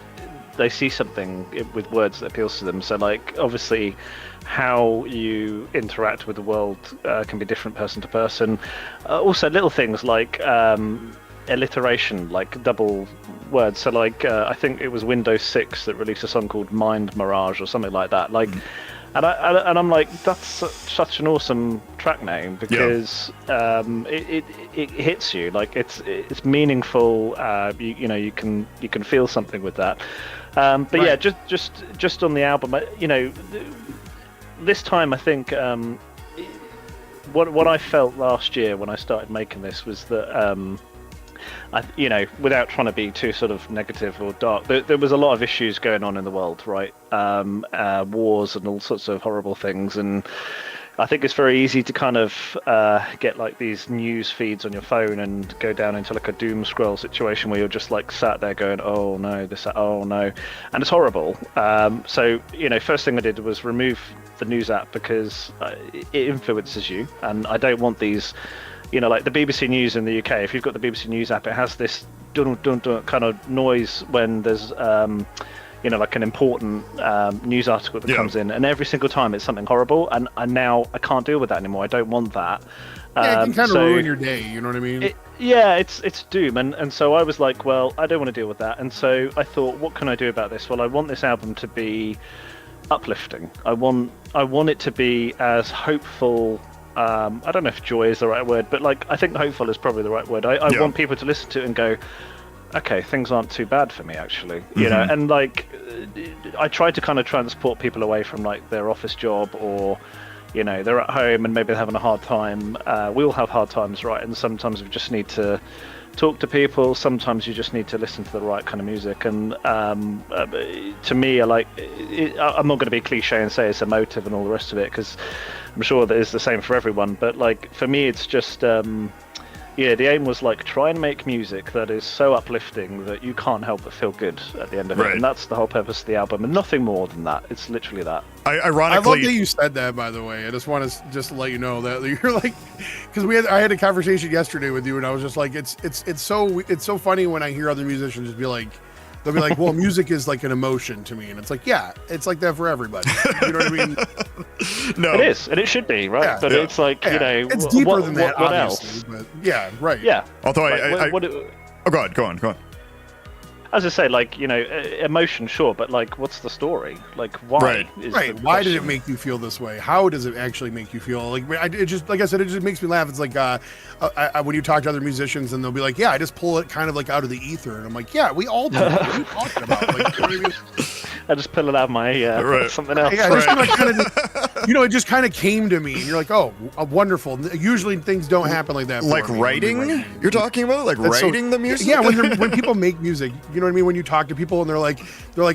see something with words that appeals to them. So like, obviously, how you interact with the world can be different person to person. Also, little things like alliteration, like double words. So like, I think it was Windows 6 that released a song called Mind Mirage or something like that. Like. And I'm like, that's such an awesome track name, because it hits you, like it's meaningful. You know, you can feel something with that. But yeah, just on the album, you know, this time I think what I felt last year when I started making this was that without trying to be too sort of negative or dark, there was a lot of issues going on in the world, right? Wars and all sorts of horrible things, and I think it's very easy to kind of get like these news feeds on your phone and go down into like a doom scroll situation where you're just like sat there going, oh no, oh no, and it's horrible. So first thing I did was remove the news app because it influences you, and I don't want these, like the BBC News in the UK. If you've got the BBC News app, it has this dun dun dun kind of noise when there's like an important news article that comes in, and every single time it's something horrible, and now I can't deal with that anymore. I don't want that. Yeah, it can kind of ruin your day, you know what I mean? It's doom, and so I was like, well, I don't want to deal with that, and so I thought, what can I do about this? Well, I want this album to be uplifting. I want it to be as hopeful. I don't know if joy is the right word, but like I think hopeful is probably the right word. I want people to listen to it and go, okay, things aren't too bad for me actually, and like I try to kind of transport people away from like their office job, or they're at home and maybe they're having a hard time. We all have hard times, right? And sometimes we just need to talk to people. Sometimes you just need to listen to the right kind of music, and to me, I like I'm not going to be cliche and say it's emotive and all the rest of it, because I'm sure that it's the same for everyone, but like for me it's just the aim was like try and make music that is so uplifting that you can't help but feel good at the end of it, and that's the whole purpose of the album, and nothing more than that. It's literally that. Ironically, I love that you said that, by the way. I just want to let you know that you're like, because I had a conversation yesterday with you, and I was just like, it's so funny when I hear other musicians just be like, they'll be like, well, music is like an emotion to me, and it's like, yeah, it's like that for everybody. You know what I mean? No, it is, and it should be, right? But it's like it's deeper than that, what obviously. else? But yeah, right. Yeah. Although go on. As I say, like emotion, sure, but like, what's the story? Like, why? Right. Why did it make you feel this way? How does it actually make you feel? Like, it just, like I said, it just makes me laugh. It's like when you talk to other musicians, and they'll be like, "Yeah, I just pull it kind of like out of the ether," and I'm like, "Yeah, we all do." What are you talking about? Like, you know what I mean? I just pull it out of my something else. Yeah, it just kind of came to me. And you're like, oh, wonderful. Usually things don't happen like that. Like writing? You're talking about like writing the music? Yeah, when people make music, you know what I mean? When you talk to people and they're like,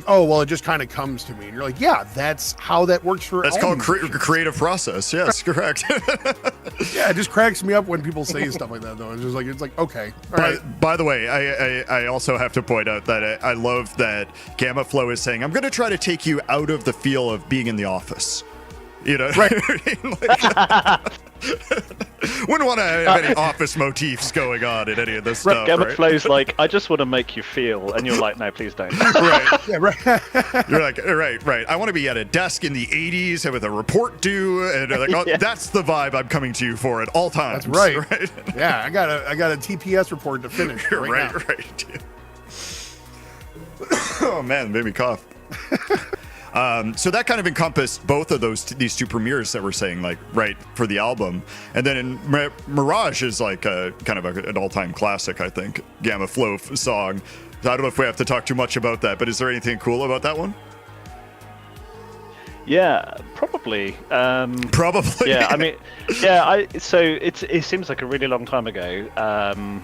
oh, well, it just kind of comes to me. And you're like, yeah, that's how that works for. That's called creative process. Yes, correct. Yeah, it just cracks me up when people say stuff like that, though. It's like okay. All right. By the way, I also have to point out that I love that GammaFlow is saying, I'm going to try to take you out of the feel of being in the office. Right. Wouldn't want to have any office motifs going on in any of this stuff. GammaFlow's like, I just want to make you feel, and you're like, no, please don't. Right. Yeah, right. You're like, right. I want to be at a desk in the 80s with a report due, and like, that's the vibe I'm coming to you for at all times. That's right. Yeah, I got a TPS report to finish. Right. Oh man, made me cough. So that kind of encompassed both of these two premieres that we're saying, like, right, for the album. And then Mirage is like kind of an all-time classic, I think, GammaFlow song. I don't know if we have to talk too much about that, but is there anything cool about that one? Yeah, probably. Probably. Yeah, I mean, yeah. So it seems like a really long time ago.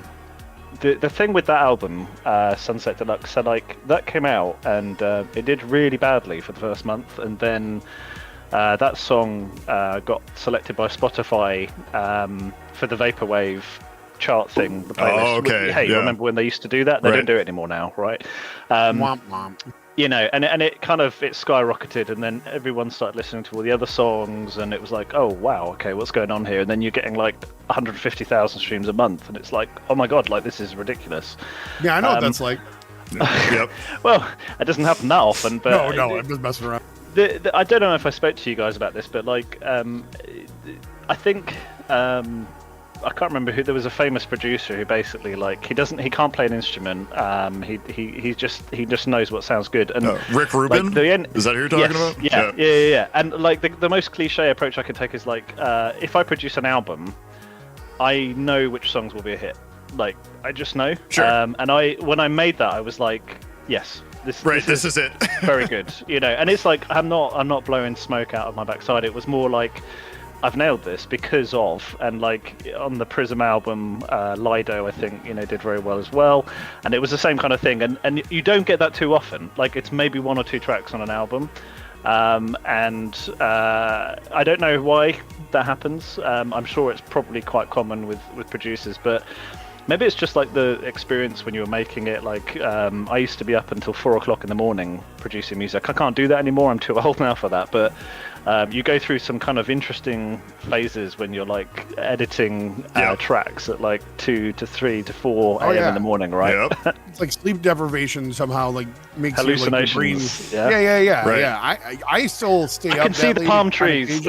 The thing with that album, Sunset Deluxe, so like that came out and it did really badly for the first month, and then that song got selected by Spotify for the Vaporwave chart thing, the playlist. Oh, okay. Hey, remember when they used to do that? They don't do it anymore now, right? Womp womp. And it kind of skyrocketed, and then everyone started listening to all the other songs, and it was like, oh wow, okay, what's going on here? And then you're getting like 150,000 streams a month, and it's like, oh my god, like this is ridiculous. Yeah, I know what that's like. Yep. Well, it doesn't happen that often, but no, I'm just messing around. I don't know if I spoke to you guys about this, but like, I think. I can't remember who. There was a famous producer who basically like he can't play an instrument. He just knows what sounds good. And Rick Rubin, like, is that who you're talking about? Yeah. And like the most cliche approach I can take is like if I produce an album, I know which songs will be a hit. Like I just know. Sure. And when I made that, I was like, yes. This is it. Very good. And it's like I'm not blowing smoke out of my backside. It was more like, I've nailed this because of, and like on the Prism album, Lido, I think, did very well as well, and it was the same kind of thing, and you don't get that too often. Like, it's maybe 1 or 2 tracks on an album, and I don't know why that happens. I'm sure it's probably quite common with producers, but maybe it's just like the experience when you were making it. Like, I used to be up until 4 o'clock in the morning producing music. I can't do that anymore. I'm too old now for that. But you go through some kind of interesting phases when you're like editing tracks at like 2 to 3 to 4 a.m. in the morning, right? Yep. It's like sleep deprivation somehow like makes hallucinations. You like, yeah. I still stay up. I can see the palm trees.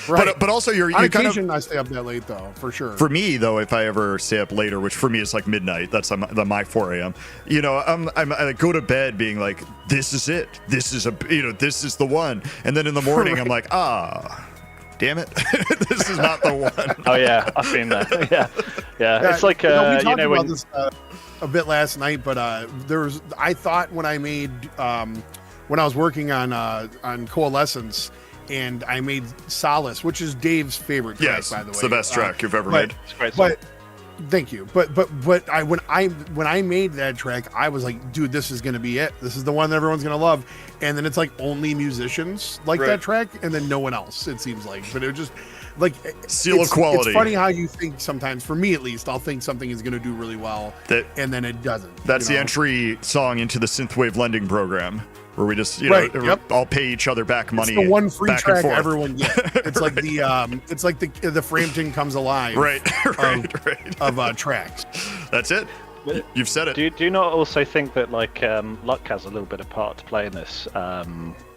Right. But also you on kind occasion of. I stay up that late though, for sure. For me though, if I ever stay up later, which for me is like midnight, that's my 4 a.m. I go to bed being like, this is it. This is this is the one. And then in the morning I'm like, damn it, this is not the one. Oh yeah, I've been there. Yeah. It's like we talked about when this a bit last night, but I thought when I made when I was working on Coalescence, and I made Solace, which is Dave's favorite track, by the way. It's the best track you've ever made. It's a great song. Thank you. But when I made that track, I was like, dude, this is gonna be it. This is the one that everyone's gonna love. And then it's like only musicians like that track, and then no one else, it seems like. But it was just like seal of quality. It's funny how you think sometimes, for me at least, I'll think something is gonna do really well, and then it doesn't. That's the entry song into the Synthwave lending program, where we just all pay each other back money. It's the one free back track everyone gets. It's like the Frampton Comes Alive of tracks. That's it. You've said it. Do you not also think that like luck has a little bit of part to play in this?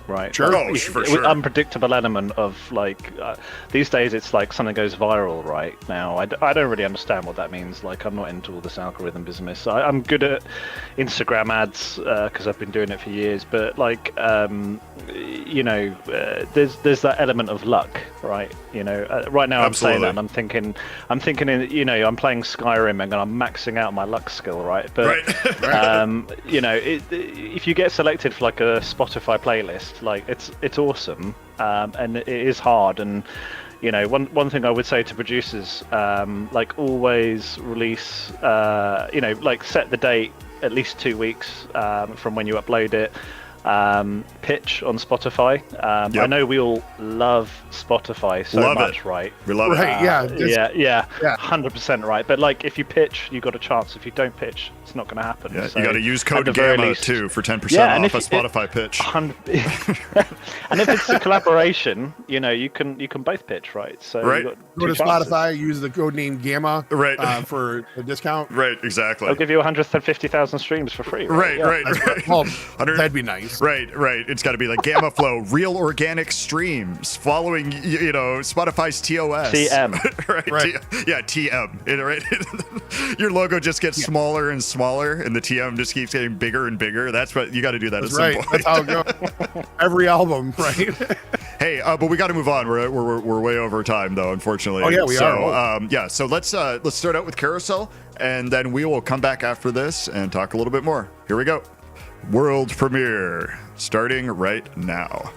Right. Sure. For sure. Unpredictable element of like these days it's like something goes viral right now. I don't really understand what that means. Like, I'm not into all this algorithm business. I'm good at Instagram ads because I've been doing it for years. But like there's that element of luck, right? Right now I'm saying that and I'm thinking I'm playing Skyrim and I'm maxing out my luck skill, right? But if you get selected for like a Spotify playlist, like it's awesome, and it is hard. And one thing I would say to producers, like, always release, like, set the date at least 2 weeks from when you upload it. Pitch on Spotify. I know we all love Spotify so much, right? We love it. Yeah, 100% right. But like, if you pitch, you got a chance. If you don't pitch, it's not going to happen. Yeah, so you got to use code GAMMA too for 10% off a Spotify pitch. And if it's a collaboration, you can both pitch, right? So go to Spotify, use the code name GAMMA, for a discount. Right, exactly. I'll give you 150,000 streams for free. Right. Well, that'd be nice. Right. It's got to be like GammaFlow, real organic streams following, Spotify's TOS. TM. right. TM. Right. Your logo just gets smaller and smaller, and the TM just keeps getting bigger and bigger. That's what you got to do. That's right. That's how it goes. Every album, right? Hey, but we got to move on. We're way over time, though, unfortunately. Oh yeah, we are. So let's start out with Carousel, and then we will come back after this and talk a little bit more. Here we go. World premiere, starting right now.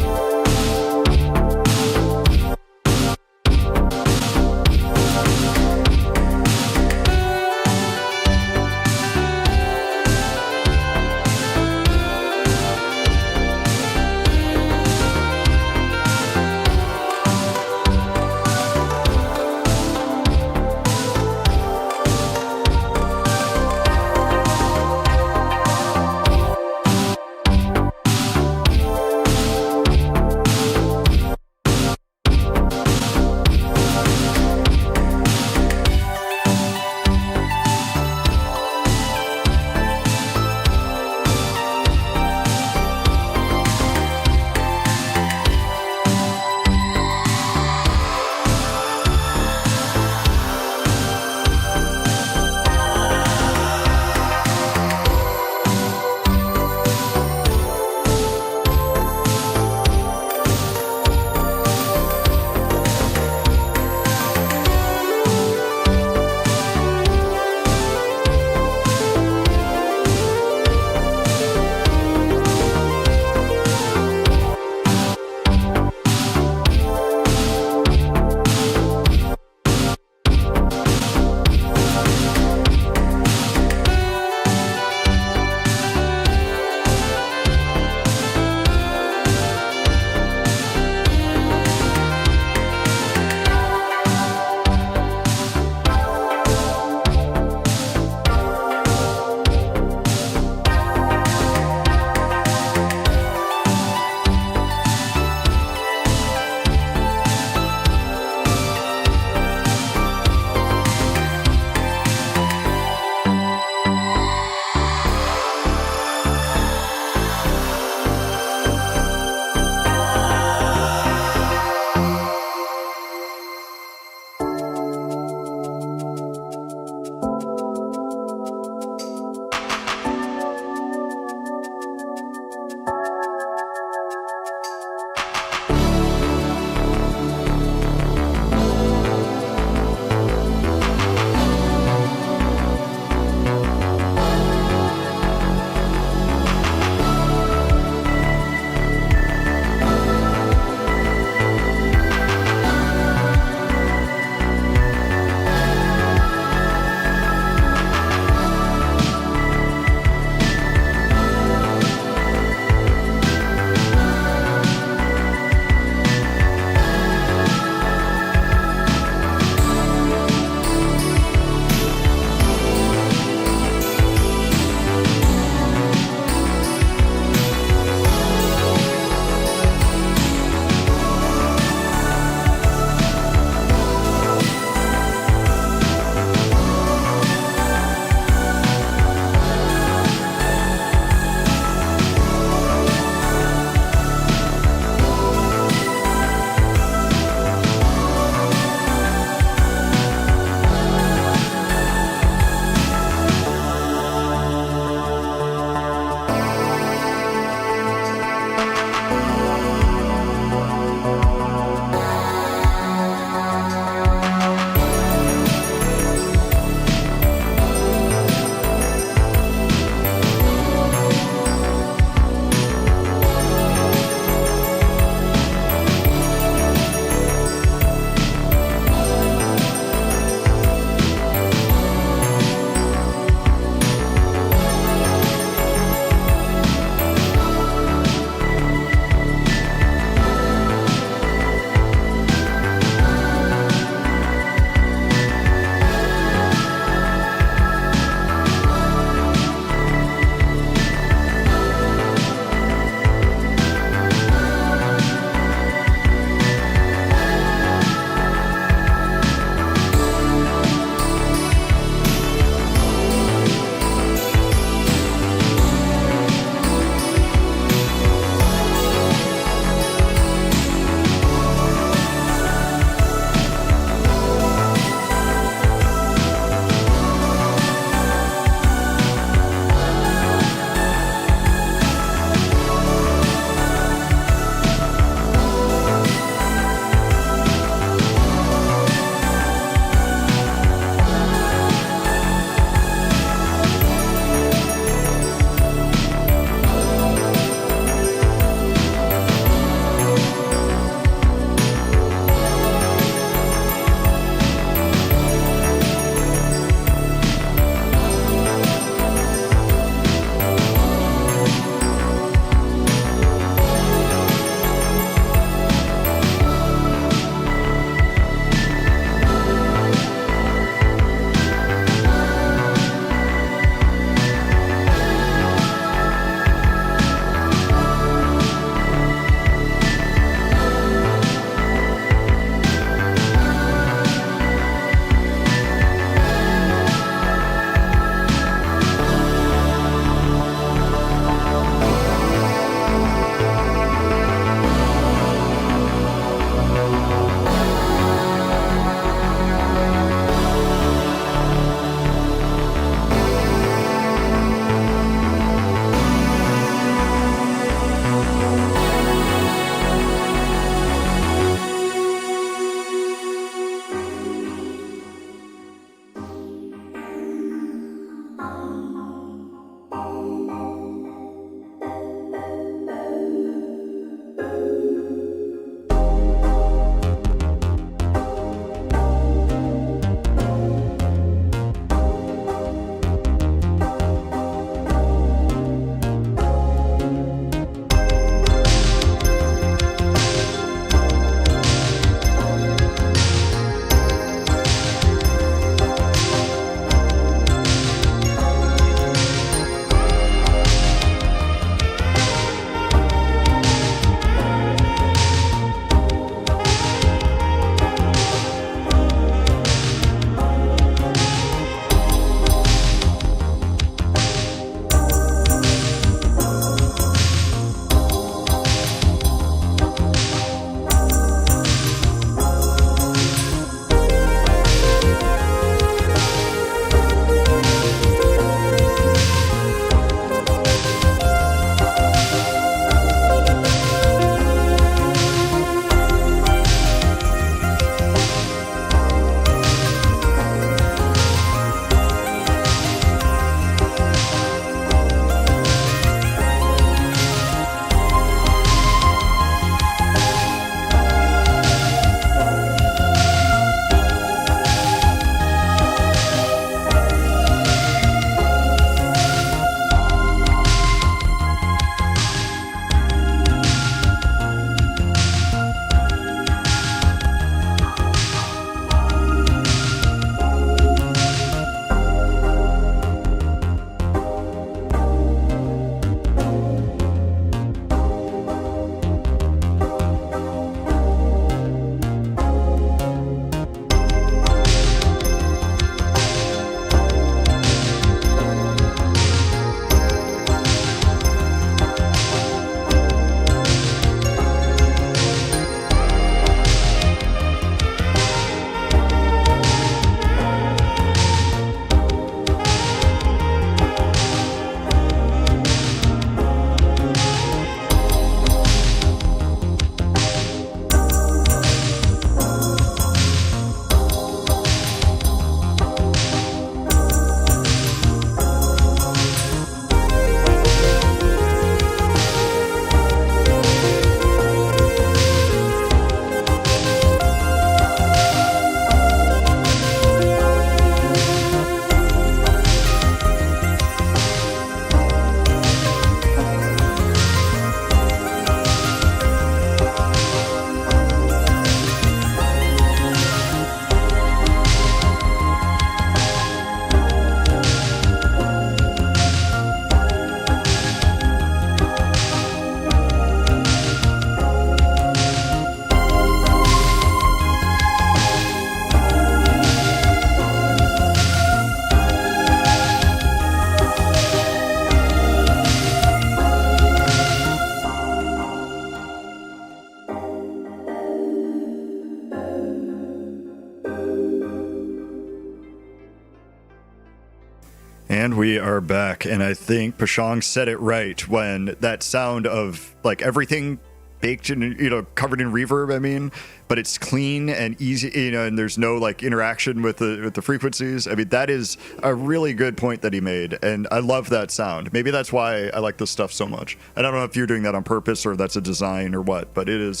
And we are back, and I think Pashang said it right when that sound of like everything baked in, covered in reverb. I mean, but it's clean and easy, and there's no like interaction with the frequencies. I mean, that is a really good point that he made, and I love that sound. Maybe that's why I like this stuff so much. I don't know if you're doing that on purpose or that's a design or what, but it is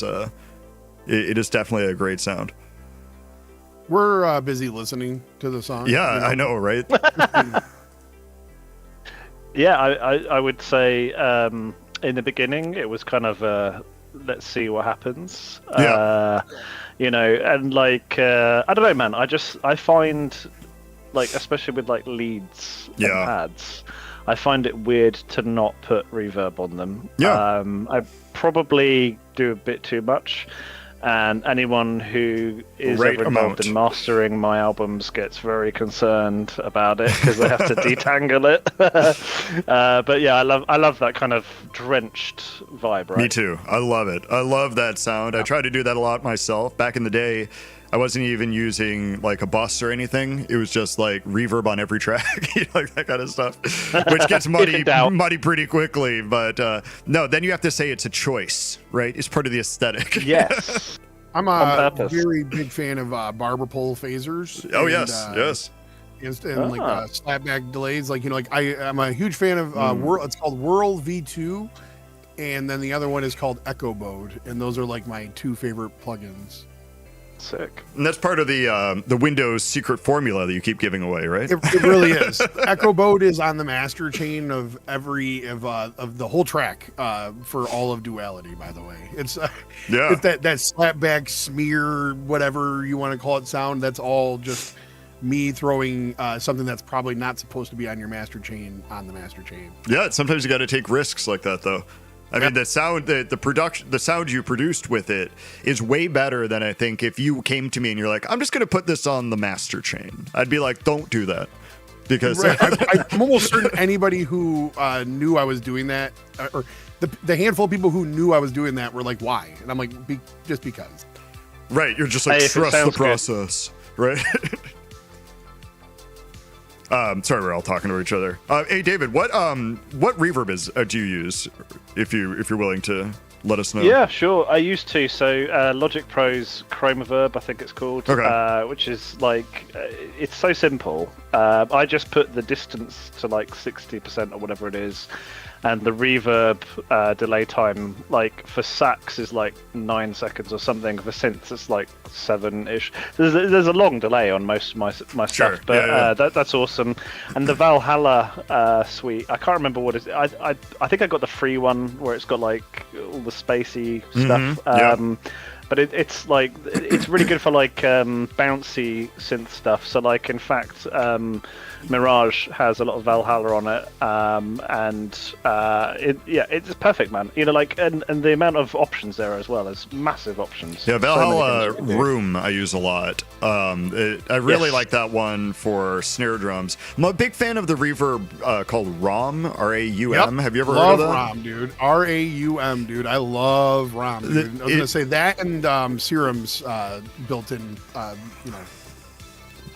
definitely a great sound. We're busy listening to the song. Yeah, I know, right? Yeah, I would say in the beginning it was kind of let's see what happens. Yeah. And like I don't know, man. I find like, especially with like leads and pads, I find it weird to not put reverb on them. Yeah. I probably do a bit too much. And anyone who is ever involved in mastering my albums gets very concerned about it because they have to detangle it. But yeah, I love that kind of drenched vibe, right? Me too. I love it. I love that sound. I try to do that a lot myself. Back in the day, I wasn't even using like a bus or anything. It was just like reverb on every track, like that kind of stuff, which gets muddy pretty quickly. But no, then you have to say it's a choice, right? It's part of the aesthetic. Yes. I'm a very big fan of barber pole phasers. Oh, yes. And like slapback delays. Like, I'm a huge fan of it's called Whirl V2. And then the other one is called Echo Mode. And those are like my two favorite plugins. Sick. And that's part of the Windows secret formula that you keep giving away, right? It really is. Echo Mode is on the master chain of every of the whole track for all of Duality. By the way, it's it's that slapback smear, whatever you want to call it, sound. That's all just me throwing something that's probably not supposed to be on your master chain on the master chain. Yeah, sometimes you got to take risks like that, though. I mean, the sound, the sound you produced with it is way better than I think if you came to me and you're like, I'm just going to put this on the master chain. I'd be like, don't do that. Because I'm almost certain anybody who knew I was doing that, or the handful of people who knew I was doing that were like, why? And I'm like, just because. Right. You're just like, trust the process. Good. Right. Sorry, we're all talking to each other. Hey, David, what reverb do you use? If you're willing to let us know. Yeah, sure. I used to. So Logic Pro's Chromaverb, I think it's called, which is like it's so simple. I just put the distance to like 60% or whatever it is, and the reverb delay time, like for sax, is like 9 seconds or something. For synths, it's like 7-ish. There's a long delay on most of my stuff, but that's awesome. And the Valhalla suite, I can't remember what it is. I think I got the free one where it's got like all the spacey stuff. But it's like it's really good for like bouncy synth stuff. So like in fact, Mirage has a lot of Valhalla on it, and it's perfect, man. Like and the amount of options there as well is massive options. Yeah, Valhalla Room I use a lot. I really like that one for snare drums. I'm a big fan of the reverb called RAUM, R-A-U-M. Have you ever heard of that? RAUM, dude. R-A-U-M, dude. I love RAUM, dude. I was gonna say that and Serum's built-in,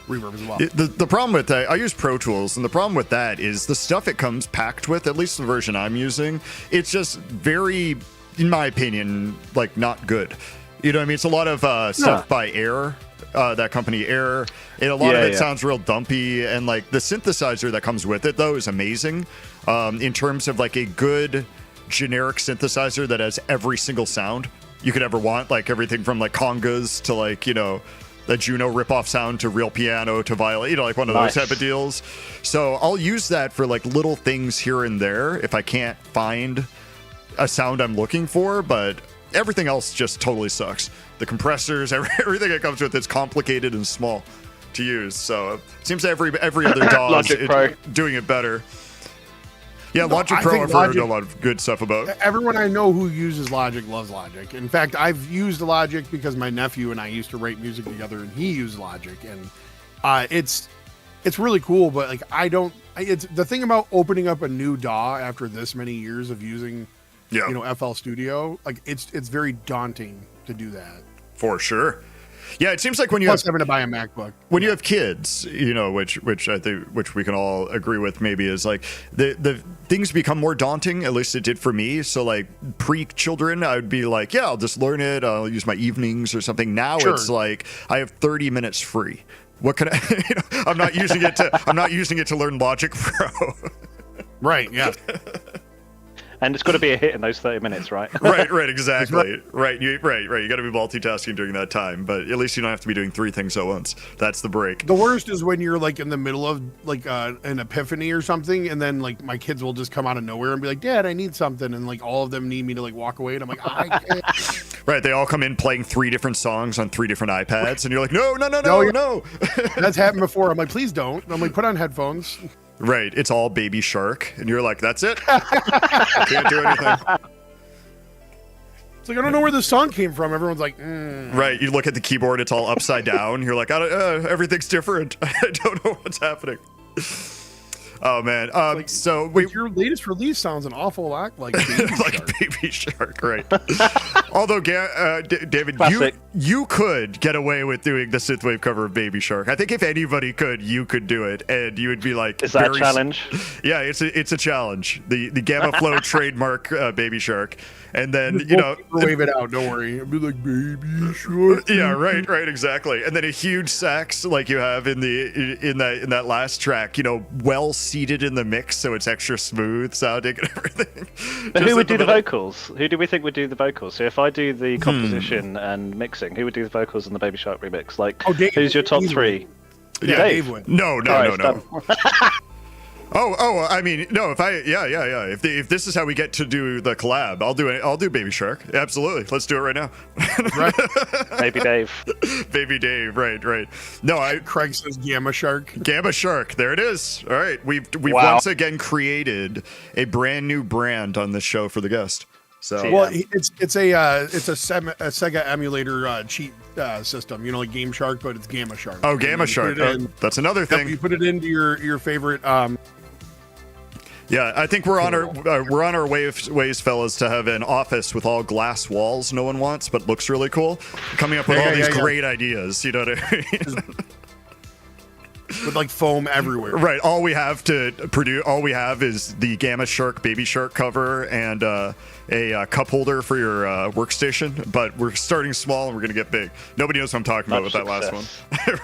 reverb as well. The problem with that, I use Pro Tools, and the problem with that is the stuff it comes packed with, at least the version I'm using, it's just very, in my opinion, like not good. You know what I mean? It's a lot of stuff by Air, that company Air, and a lot of it sounds real dumpy, and like the synthesizer that comes with it, though, is amazing in terms of like a good generic synthesizer that has every single sound you could ever want, like everything from like congas to like, the Juno ripoff sound to real piano to violin, like one of those type of deals. So I'll use that for like little things here and there if I can't find a sound I'm looking for, but everything else just totally sucks. The compressors, everything it comes with, it's complicated and small to use. So it seems every other DAW is doing it better. Yeah, Logic Pro I've heard a lot of good stuff about. Everyone I know who uses Logic loves Logic. In fact, I've used Logic because my nephew and I used to write music together, and he used Logic, and it's really cool. But like, it's the thing about opening up a new DAW after this many years of using, FL Studio. Like, it's very daunting to do that. For sure. Yeah, it seems like when you Plus have having to buy a MacBook. when you have kids, which I think which we can all agree with, maybe is like the things become more daunting. At least it did for me. So like pre-children, I would be like, yeah, I'll just learn it. I'll use my evenings or something. Now Sure. it's like I have 30 minutes free. What can I? I'm not using it to learn Logic Pro. Right. Yeah. And it's got to be a hit in those 30 minutes, right? Right, exactly. Right, you got to be multitasking during that time, but at least you don't have to be doing 3 things at once. That's the break. The worst is when you're like in the middle of like an epiphany or something, and then like my kids will just come out of nowhere and be like, "Dad, I need something," and like all of them need me to like walk away, and I'm like, I can't. Right, they all come in playing 3 different songs on 3 different iPads, and you're like, no. That's happened before. I'm like, please don't. And I'm like, put on headphones. Right, it's all Baby Shark, and you're like, that's it? I can't do anything. It's like, I don't know where this song came from. Everyone's like, Right, you look at the keyboard, it's all upside down. You're like, everything's different. I don't know what's happening. Oh, man. So your latest release sounds an awful lot like Baby like Shark. Baby Shark, right? Although, David, Classic. you could get away with doing the synthwave cover of Baby Shark. I think if anybody could, you could do it, and you would be like, Is that a challenge? Yeah, it's a challenge. The GammaFlow trademark Baby Shark, and then wave it out. Don't worry. I'll be like, Baby Shark. yeah, right, exactly. And then a huge sax like you have in that last track, well seated in the mix, so it's extra smooth sounding and everything. But who would do the vocals? Who do we think would do the vocals? So if I do the composition and mixing, who would do the vocals in the Baby Shark remix? Like, Dave, who's your top easily. 3? Yeah, Dave would. No. Alright, done. Oh, I mean, no. If this is how we get to do the collab, I'll do it. I'll do Baby Shark. Absolutely, let's do it right now. Right. Maybe Dave. Baby Dave. Right. No, Craig says Gamma Shark. Gamma Shark. There it is. All right, we've Wow. once again created a brand new brand on this show for the guest. So Yeah. Well, it's a Sega emulator cheat system. Like Game Shark, but it's Gamma Shark. Oh, And Gamma you Shark. put it in- That's another Yep, thing. you put it into your favorite. Yeah, I think we're on our ways, fellas, to have an office with all glass walls no one wants, but looks really cool. Coming up with all these great ideas, you know what I mean? with like foam everywhere. Right. All we have is the Gamma Shark Baby Shark cover and a cup holder for your workstation. But we're starting small and we're gonna get big. Nobody knows what I'm talking about with that last one.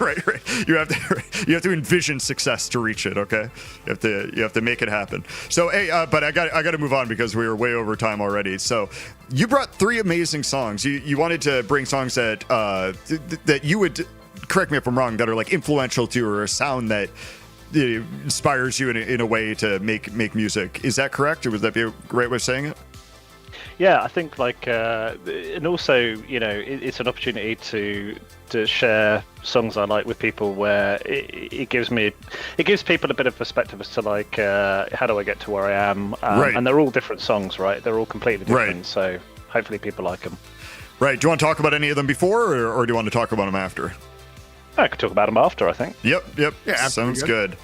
right. You have to envision success to reach it. Okay. You have to make it happen. So hey, but I got to move on because we were way over time already. So you brought 3 amazing songs. You wanted to bring songs that that you would. Correct me if I'm wrong, that are like influential to you or a sound that inspires you in a way to make music. Is that correct? Or would that be a great way of saying it? Yeah, I think and also, it's an opportunity to share songs I like with people where it gives people a bit of perspective as to how do I get to where I am? Right. And they're all different songs, right? They're all completely different. Right. So hopefully people like them. Right. Do you want to talk about any of them before, or do you want to talk about them after? I could talk about them after, I think. Yep. Yeah, Sounds good.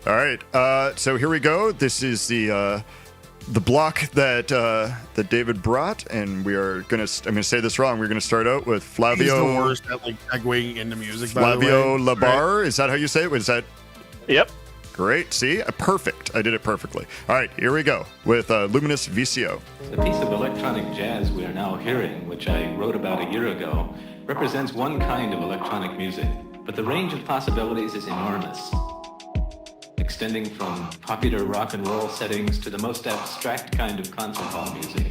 All right. So here we go. This is the block that David brought, and I'm gonna say this wrong. We're gonna start out with Flavio. He's the worst at segueing into music. Flavio by the way. Labar. Right? Is that how you say it? Was that? Yep. Great. See, perfect. I did it perfectly. All right. Here we go with Luminous VCO. The piece of electronic jazz we are now hearing, which I wrote about a year ago, represents one kind of electronic music, but the range of possibilities is enormous, extending from popular rock and roll settings to the most abstract kind of concert hall music.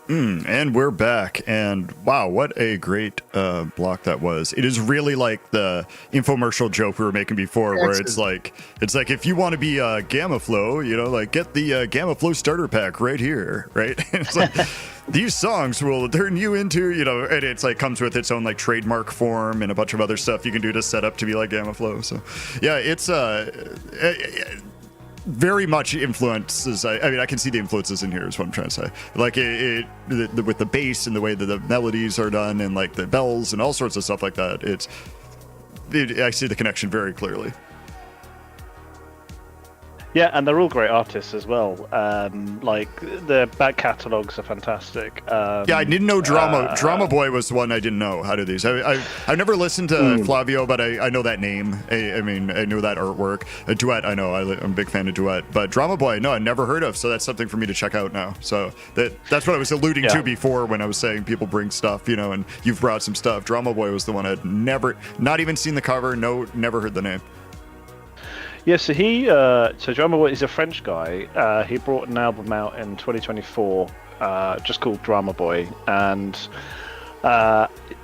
And we're back, and wow, what a great block that was. It is really like the infomercial joke we were making before, where it's like if you want to be GammaFlow, you know, like get the GammaFlow starter pack right here, right? It's like these songs will turn you into, you know, and it's like comes with its own like trademark form and a bunch of other stuff you can do to set up to be like GammaFlow. So yeah, it's very much influences. I mean, I can see the influences in here is what I'm trying to say. Like with the bass and the way that the melodies are done and like the bells and all sorts of stuff like that. I see the connection very clearly. Yeah, and they're all great artists as well. Like the back catalogs are fantastic. Yeah, I didn't know Drama Boy was the one I didn't know. How do these? I've never listened to Flavio, but I know that name. I mean, I know that artwork. A Duet, I know. I'm a big fan of Duet, but Drama Boy, no, I never heard of. So that's something for me to check out now. So that's what I was alluding to before when I was saying people bring stuff, you know, and you've brought some stuff. Drama Boy was the one I'd not even seen the cover. No, never heard the name. Yeah, so Drama Boy is a French guy. He brought an album out in 2024, just called Drama Boy, and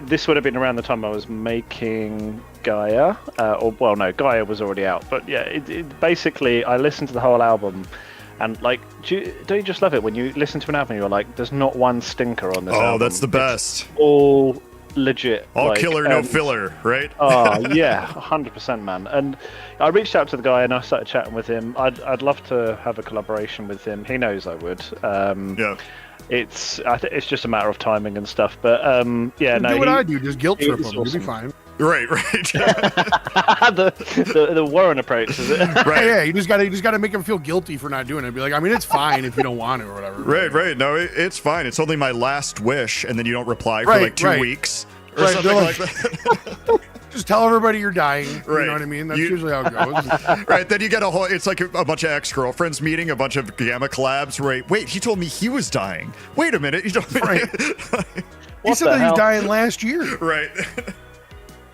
this would have been around the time I was making Gaia, Gaia was already out, but yeah, basically I listened to the whole album, and like, don't you just love it when you listen to an album and you're like, there's not one stinker on this album. Oh, that's the best. It's all legit, all like, killer, no filler, right? Oh yeah, 100%, man. And I reached out to the guy and I started chatting with him. I'd love to have a collaboration with him. He knows I would. Yeah. It's just a matter of timing and stuff. But yeah, no. Do what I do, just guilt trip him. Awesome. You'll be fine. Right. the Woren approach, is it? Right. Yeah, you just gotta make him feel guilty for not doing it. Be like, I mean, it's fine if you don't want to or whatever. Right. No, it's fine. It's only my last wish, and then you don't reply for like 2 weeks or something like that. Just tell everybody you're dying. Right. You know what I mean? That's usually how it goes. Right. Then you get it's like a bunch of ex-girlfriends meeting, a bunch of Gamma collabs. Right. Wait, he told me he was dying. Wait a minute. You told me. Right. He said that he was dying last year. Right.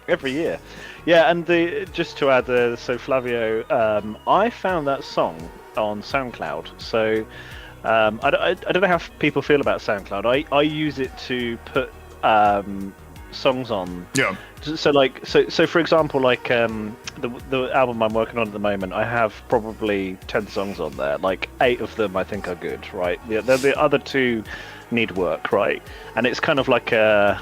Every year. Yeah, and just to add, so Flavio, I found that song on SoundCloud. So I don't know how people feel about SoundCloud. I use it to put songs on. Yeah. So for example, like the album I'm working on at the moment, I have probably 10 songs on there. Like 8 of them I think are good, right? The other 2 need work, right? And it's kind of like a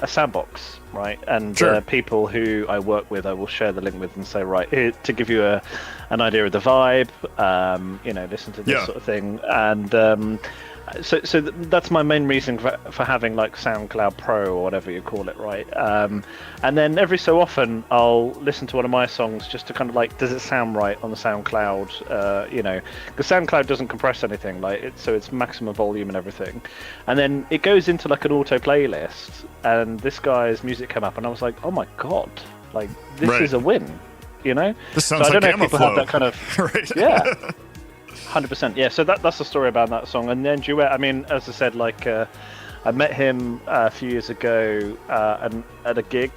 sandbox, right? And sure. People who I work with, I will share the link with and say, right, here, to give you an idea of the vibe, listen to this sort of thing. And so that's my main reason for having like SoundCloud Pro or whatever you call it, right? And then every so often I'll listen to one of my songs just to kind of like, does it sound right on the SoundCloud? Because SoundCloud doesn't compress anything, so it's maximum volume and everything. And then it goes into like an auto playlist, and this guy's music came up, and I was like, oh my god, like this is a win, you know? This sounds so I don't like know if people have that kind of right. Yeah. 100%, yeah. So that's the story about that song. And then Duet, I mean, as I said, like I met him a few years ago at a gig.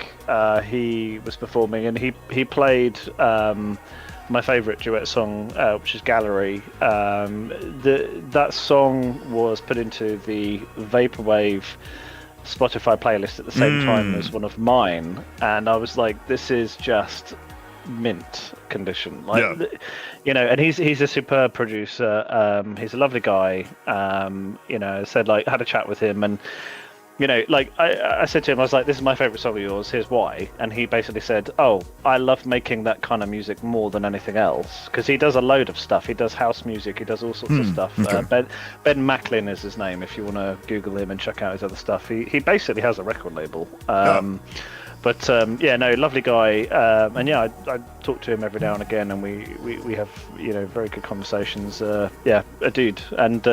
He was performing, and he played my favourite Duet song, which is Gallery. That song was put into the Vaporwave Spotify playlist at the same time as one of mine, and I was like, this is just mint condition, like and he's a superb producer. He's a lovely guy. Said, like, had a chat with him, and like I said to him, I was like, this is my favorite song of yours, here's why. And he basically said, oh, I love making that kind of music more than anything else, because he does a load of stuff. He does house music, he does all sorts of stuff. Okay. Ben Macklin is his name, if you want to Google him and check out his other stuff. He basically has a record label. But lovely guy, and I talk to him every now and again, and we have very good conversations. A dude, and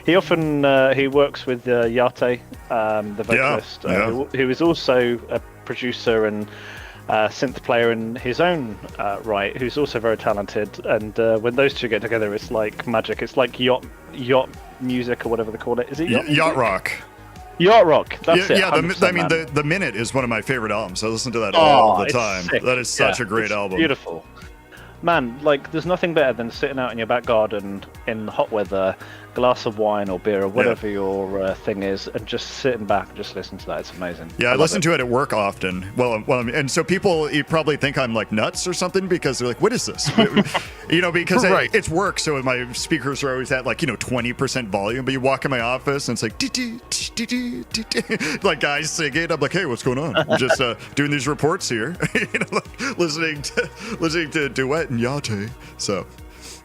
he often he works with Yate, the vocalist, who is also a producer and synth player in his own right, who's also very talented. And when those two get together, it's like magic. It's like yacht music or whatever they call it. Is it yacht rock? Yacht rock, that's it. Yeah, the Minute is one of my favorite albums. I listen to that all the time. Sick. That is such a great album. Beautiful. man, like, there's nothing better than sitting out in your back garden in hot weather, glass of wine or beer or whatever your thing is, and just sitting back and just listen to that. It's amazing. Yeah, I listen to it at work often. Well, and so people you probably think I'm like nuts or something because they're like, "What is this?" Because Right. it's work, so my speakers are always at like 20% volume. But you walk in my office and it's like, like guys singing. I'm like, "Hey, what's going on?" I'm just doing these reports here, like listening to Duet and Yate. So.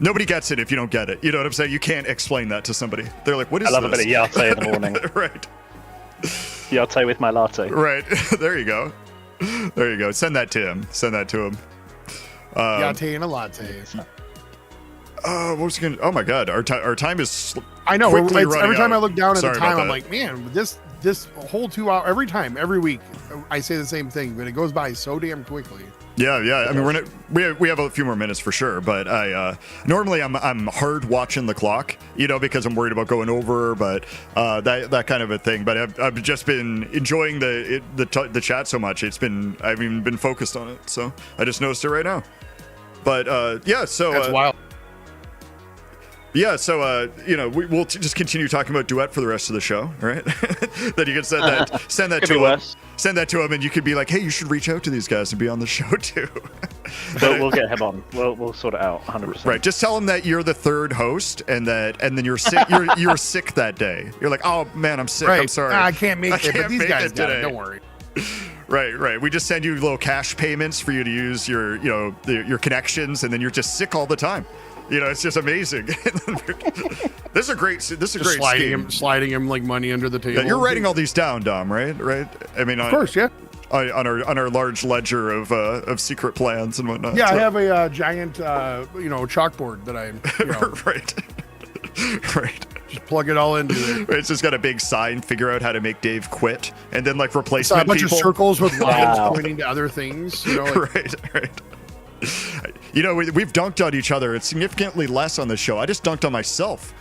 Nobody gets it if you don't get it. You know what I'm saying? You can't explain that to somebody. They're like, what is this? I love a bit of Yate in the morning. Right. Yate with my latte. Right. There you go. There you go. Send that to him. Latte and a latte. What was going? Oh my God, our time is. I know. quickly Every running time out. I look down at Sorry the time, about I'm that. like, man, this whole 2 hour every week, I say the same thing, but it goes by so damn quickly. Yeah. I mean, we have a few more minutes for sure, but normally I'm hard watching the clock, because I'm worried about going over, but that kind of a thing. But I've just been enjoying the chat so much. I've even been focused on it, so I just noticed it right now. But yeah, so That's wild. Yeah, so we'll just continue talking about Duet for the rest of the show, right? Then you can send that Could be to him. worse. Send that to him, and you could be like, "Hey, you should reach out to these guys and be on the show too." We'll get him on. We'll sort it out 100%. Right. Just tell him that you're the third host, and then you're sick. You're sick that day. You're like, "Oh man, I'm sick. Right. I'm sorry. I can't make it, but can't these make guys it got it. today." Don't worry. Right. We just send you little cash payments for you to use your your connections, and then you're just sick all the time. It's just amazing. This is a great scheme. Sliding him like money under the table. Yeah, you're writing all these down, Dom, right? I mean, Of course, yeah. on our large ledger of secret plans and whatnot. Yeah, so. I have a giant, chalkboard that I, right. just plug it all into it. It's just got a big sign. Figure out how to make Dave quit, and then like So a replacement bunch people. of circles with lines Wow. pointing to other things. Right. We've dunked on each other. It's significantly less on this show. I just dunked on myself.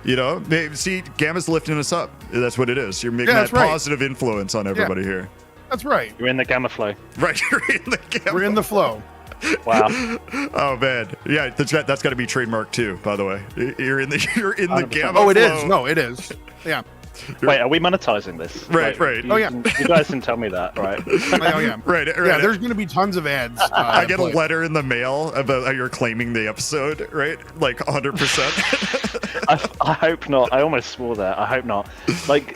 See, Gamma's lifting us up. That's what it is. You're making that right. positive influence on everybody here. That's right. You're in the GammaFlow. Right, you're in the Gamma. We're in the flow. Wow. Oh man, yeah, that's got to be trademarked too. By the way, you're in the 100%. Gamma. Oh, it flow. is. No, it is. Yeah. Wait, are we monetizing this? Right. Oh, yeah. You guys didn't tell me that, right? Oh, yeah. Right. Yeah, there's going to be tons of ads. I get a but- letter in the mail about how you're claiming the episode, right? Like 100%. I hope not. I almost swore there. I hope not. Like,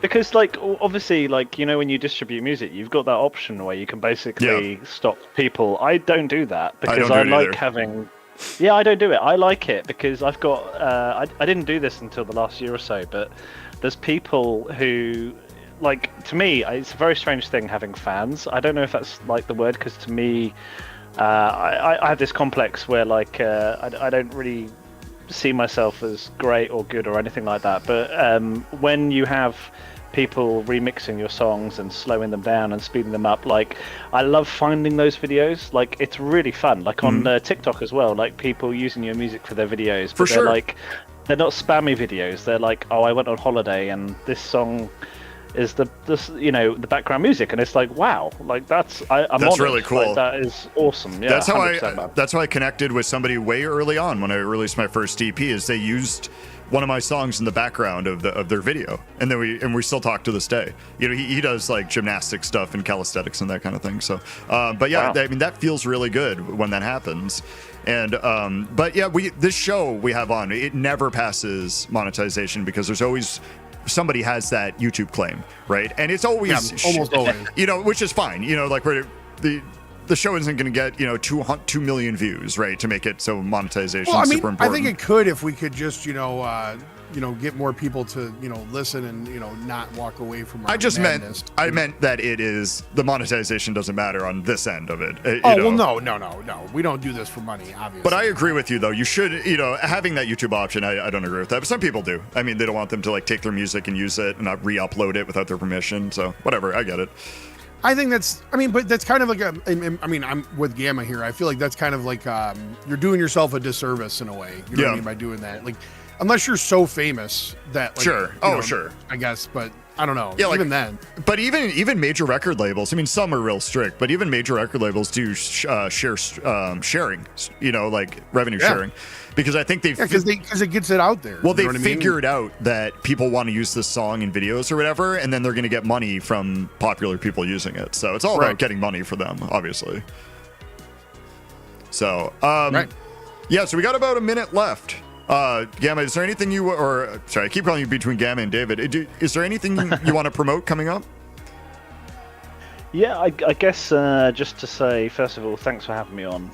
because like, obviously, like, when you distribute music, you've got that option where you can basically stop people. I don't do that because don't I do it like either. having. Yeah, I don't do it. I like it because I've got. I didn't do this until the last year or so, but there's people who, like, to me, it's a very strange thing having fans. I don't know if that's like the word, because to me, I have this complex where like I don't really see myself as great or good or anything like that. But when you have people remixing your songs and slowing them down and speeding them up, like, I love finding those videos. Like, it's really fun. Like on TikTok as well, like people using your music for their videos, but For they're sure. like, they're not spammy videos. They're like, oh, I went on holiday and this song is the background music, and it's like, wow, like I'm That's honored. really cool. Like, that is awesome. Yeah, That's how 100%, man. that's how I connected with somebody way early on when I released my first EP. Is they used one of my songs in the background of their video, and then we still talk to this day. He does like gymnastic stuff and calisthenics and that kind of thing. So, but yeah, Wow. I mean that feels really good when that happens. And but yeah, this show we have on, it never passes monetization because there's always somebody has that YouTube claim, right? And it's always almost always. which is fine. Like the show isn't going to get 2 million views, right, to make it so monetization Well, I is mean, super I important. think it could if we could just, get more people to, listen and, not walk away from our madness. I meant that the monetization doesn't matter on this end of it. Well, no. We don't do this for money, obviously. But I agree with you, though. You should, having that YouTube option, I don't agree with that. But some people do. I mean, they don't want them to, like, take their music and use it and not re-upload it without their permission. So, whatever. I get it. I think but that's kind of like I'm with Gamma here. I feel like that's kind of like you're doing yourself a disservice in a way. You know what I mean by doing that? Like, unless you're so famous that, like, Sure. Sure. I guess. But I don't know. Yeah, like, even then. But even major record labels, I mean, some are real strict, but even major record labels do sharing, you know, like revenue sharing, because I think because it gets it out there. Well, they figured out that people want to use this song in videos or whatever, and then they're going to get money from popular people using it. So it's all about getting money for them, obviously. So, yeah, so we got about a minute left. Gamma, is there anything sorry, I keep calling you between Gamma and David. Is there anything you want to promote coming up? Yeah, I guess just to say, first of all, thanks for having me on.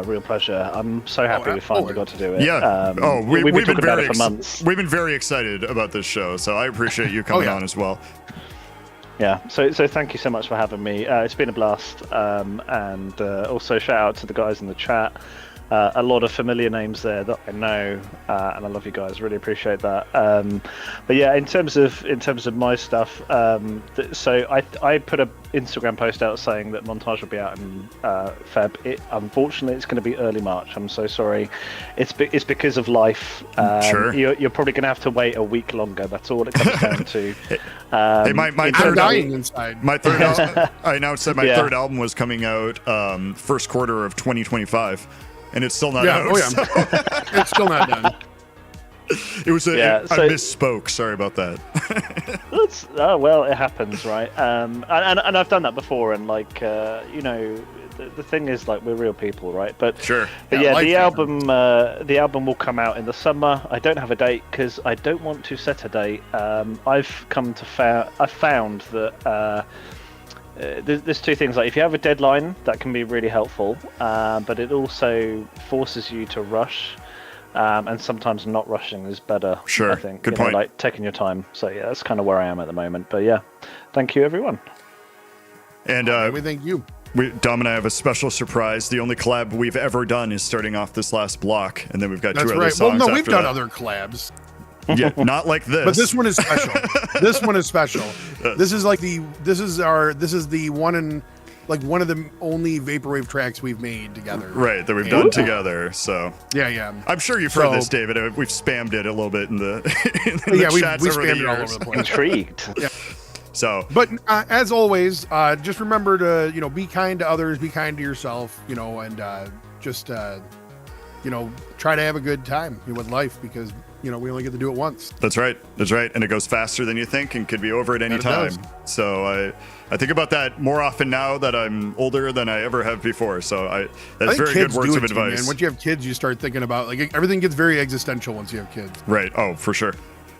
Real pleasure. I'm so happy we finally got to do it. Yeah. We've been talking about it for months. We've been very excited about this show, so I appreciate you coming on as well. Yeah, so thank you so much for having me. It's been a blast, and also shout out to the guys in the chat. A lot of familiar names there that I know, and I love you guys. Really appreciate that. But yeah, in terms of my stuff, so I put an Instagram post out saying that Montage will be out in Feb. Unfortunately, it's going to be early March. I'm so sorry. It's because of life. Sure. You're probably going to have to wait a week longer. That's all it comes down to. Hey, my I'm dying inside. My third I announced that my third album was coming out first quarter of 2025. And it's still not out. So. It's still not done. It was I misspoke. Sorry about that. Well, it happens, right? And I've done that before, and like you know, the thing is, like, we're real people, right? But sure. But yeah, the album will come out in the summer. I don't have a date because I don't want to set a date. I've found that. There's two things. Like, if you have a deadline, that can be really helpful, but it also forces you to rush, and sometimes not rushing is better. Sure, I think. Good point. Like taking your time. So yeah, that's kind of where I am at the moment. But yeah, thank you everyone. And we thank you. Dom and I have a special surprise. The only collab we've ever done is starting off this last block, and then we've got two other songs. Well, no, we've done that. other collabs. Yeah, not like this. But this one is special. This one is special. This is the one of the only Vaporwave tracks we've made together. Right, that we've done together. So yeah. I'm sure you've heard this, David. We've spammed it a little bit in the chats we over spammed the it all years. over the place. Intrigued. Yeah. So, but as always, just remember to be kind to others, be kind to yourself, and just try to have a good time with life, because we only get to do it once. That's right. And it goes faster than you think and could be over at any time. So I think about that more often now that I'm older than I ever have before. So that's very good words of advice. And once you have kids, you start thinking about, like, everything gets very existential once you have kids. Right. Oh, for sure.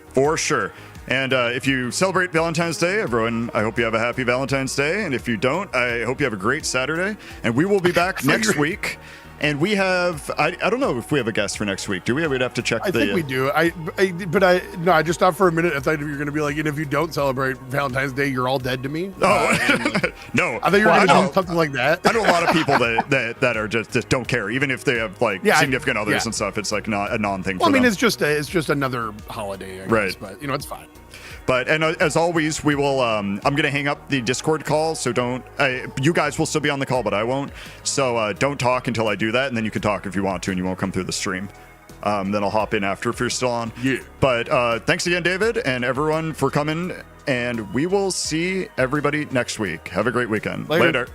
For sure. And if you celebrate Valentine's Day, everyone, I hope you have a happy Valentine's Day. And if you don't, I hope you have a great Saturday. And we will be back next week. And we have, I don't know if we have a guest for next week. Do we? We'd have to check. I think we do. I just stopped for a minute. I thought you were going to be like, and if you don't celebrate Valentine's Day, you're all dead to me. Oh, no. I thought you were going to do something like that. I know a lot of people that are just don't care, even if they have significant others and stuff. It's like not a non-thing. Well, for them. it's just another holiday, I guess, but it's fine. But as always, we will. I'm going to hang up the Discord call, so don't. You guys will still be on the call, but I won't. So don't talk until I do that, and then you can talk if you want to, and you won't come through the stream. Then I'll hop in after if you're still on. Yeah. But thanks again, David, and everyone for coming. And we will see everybody next week. Have a great weekend. Later.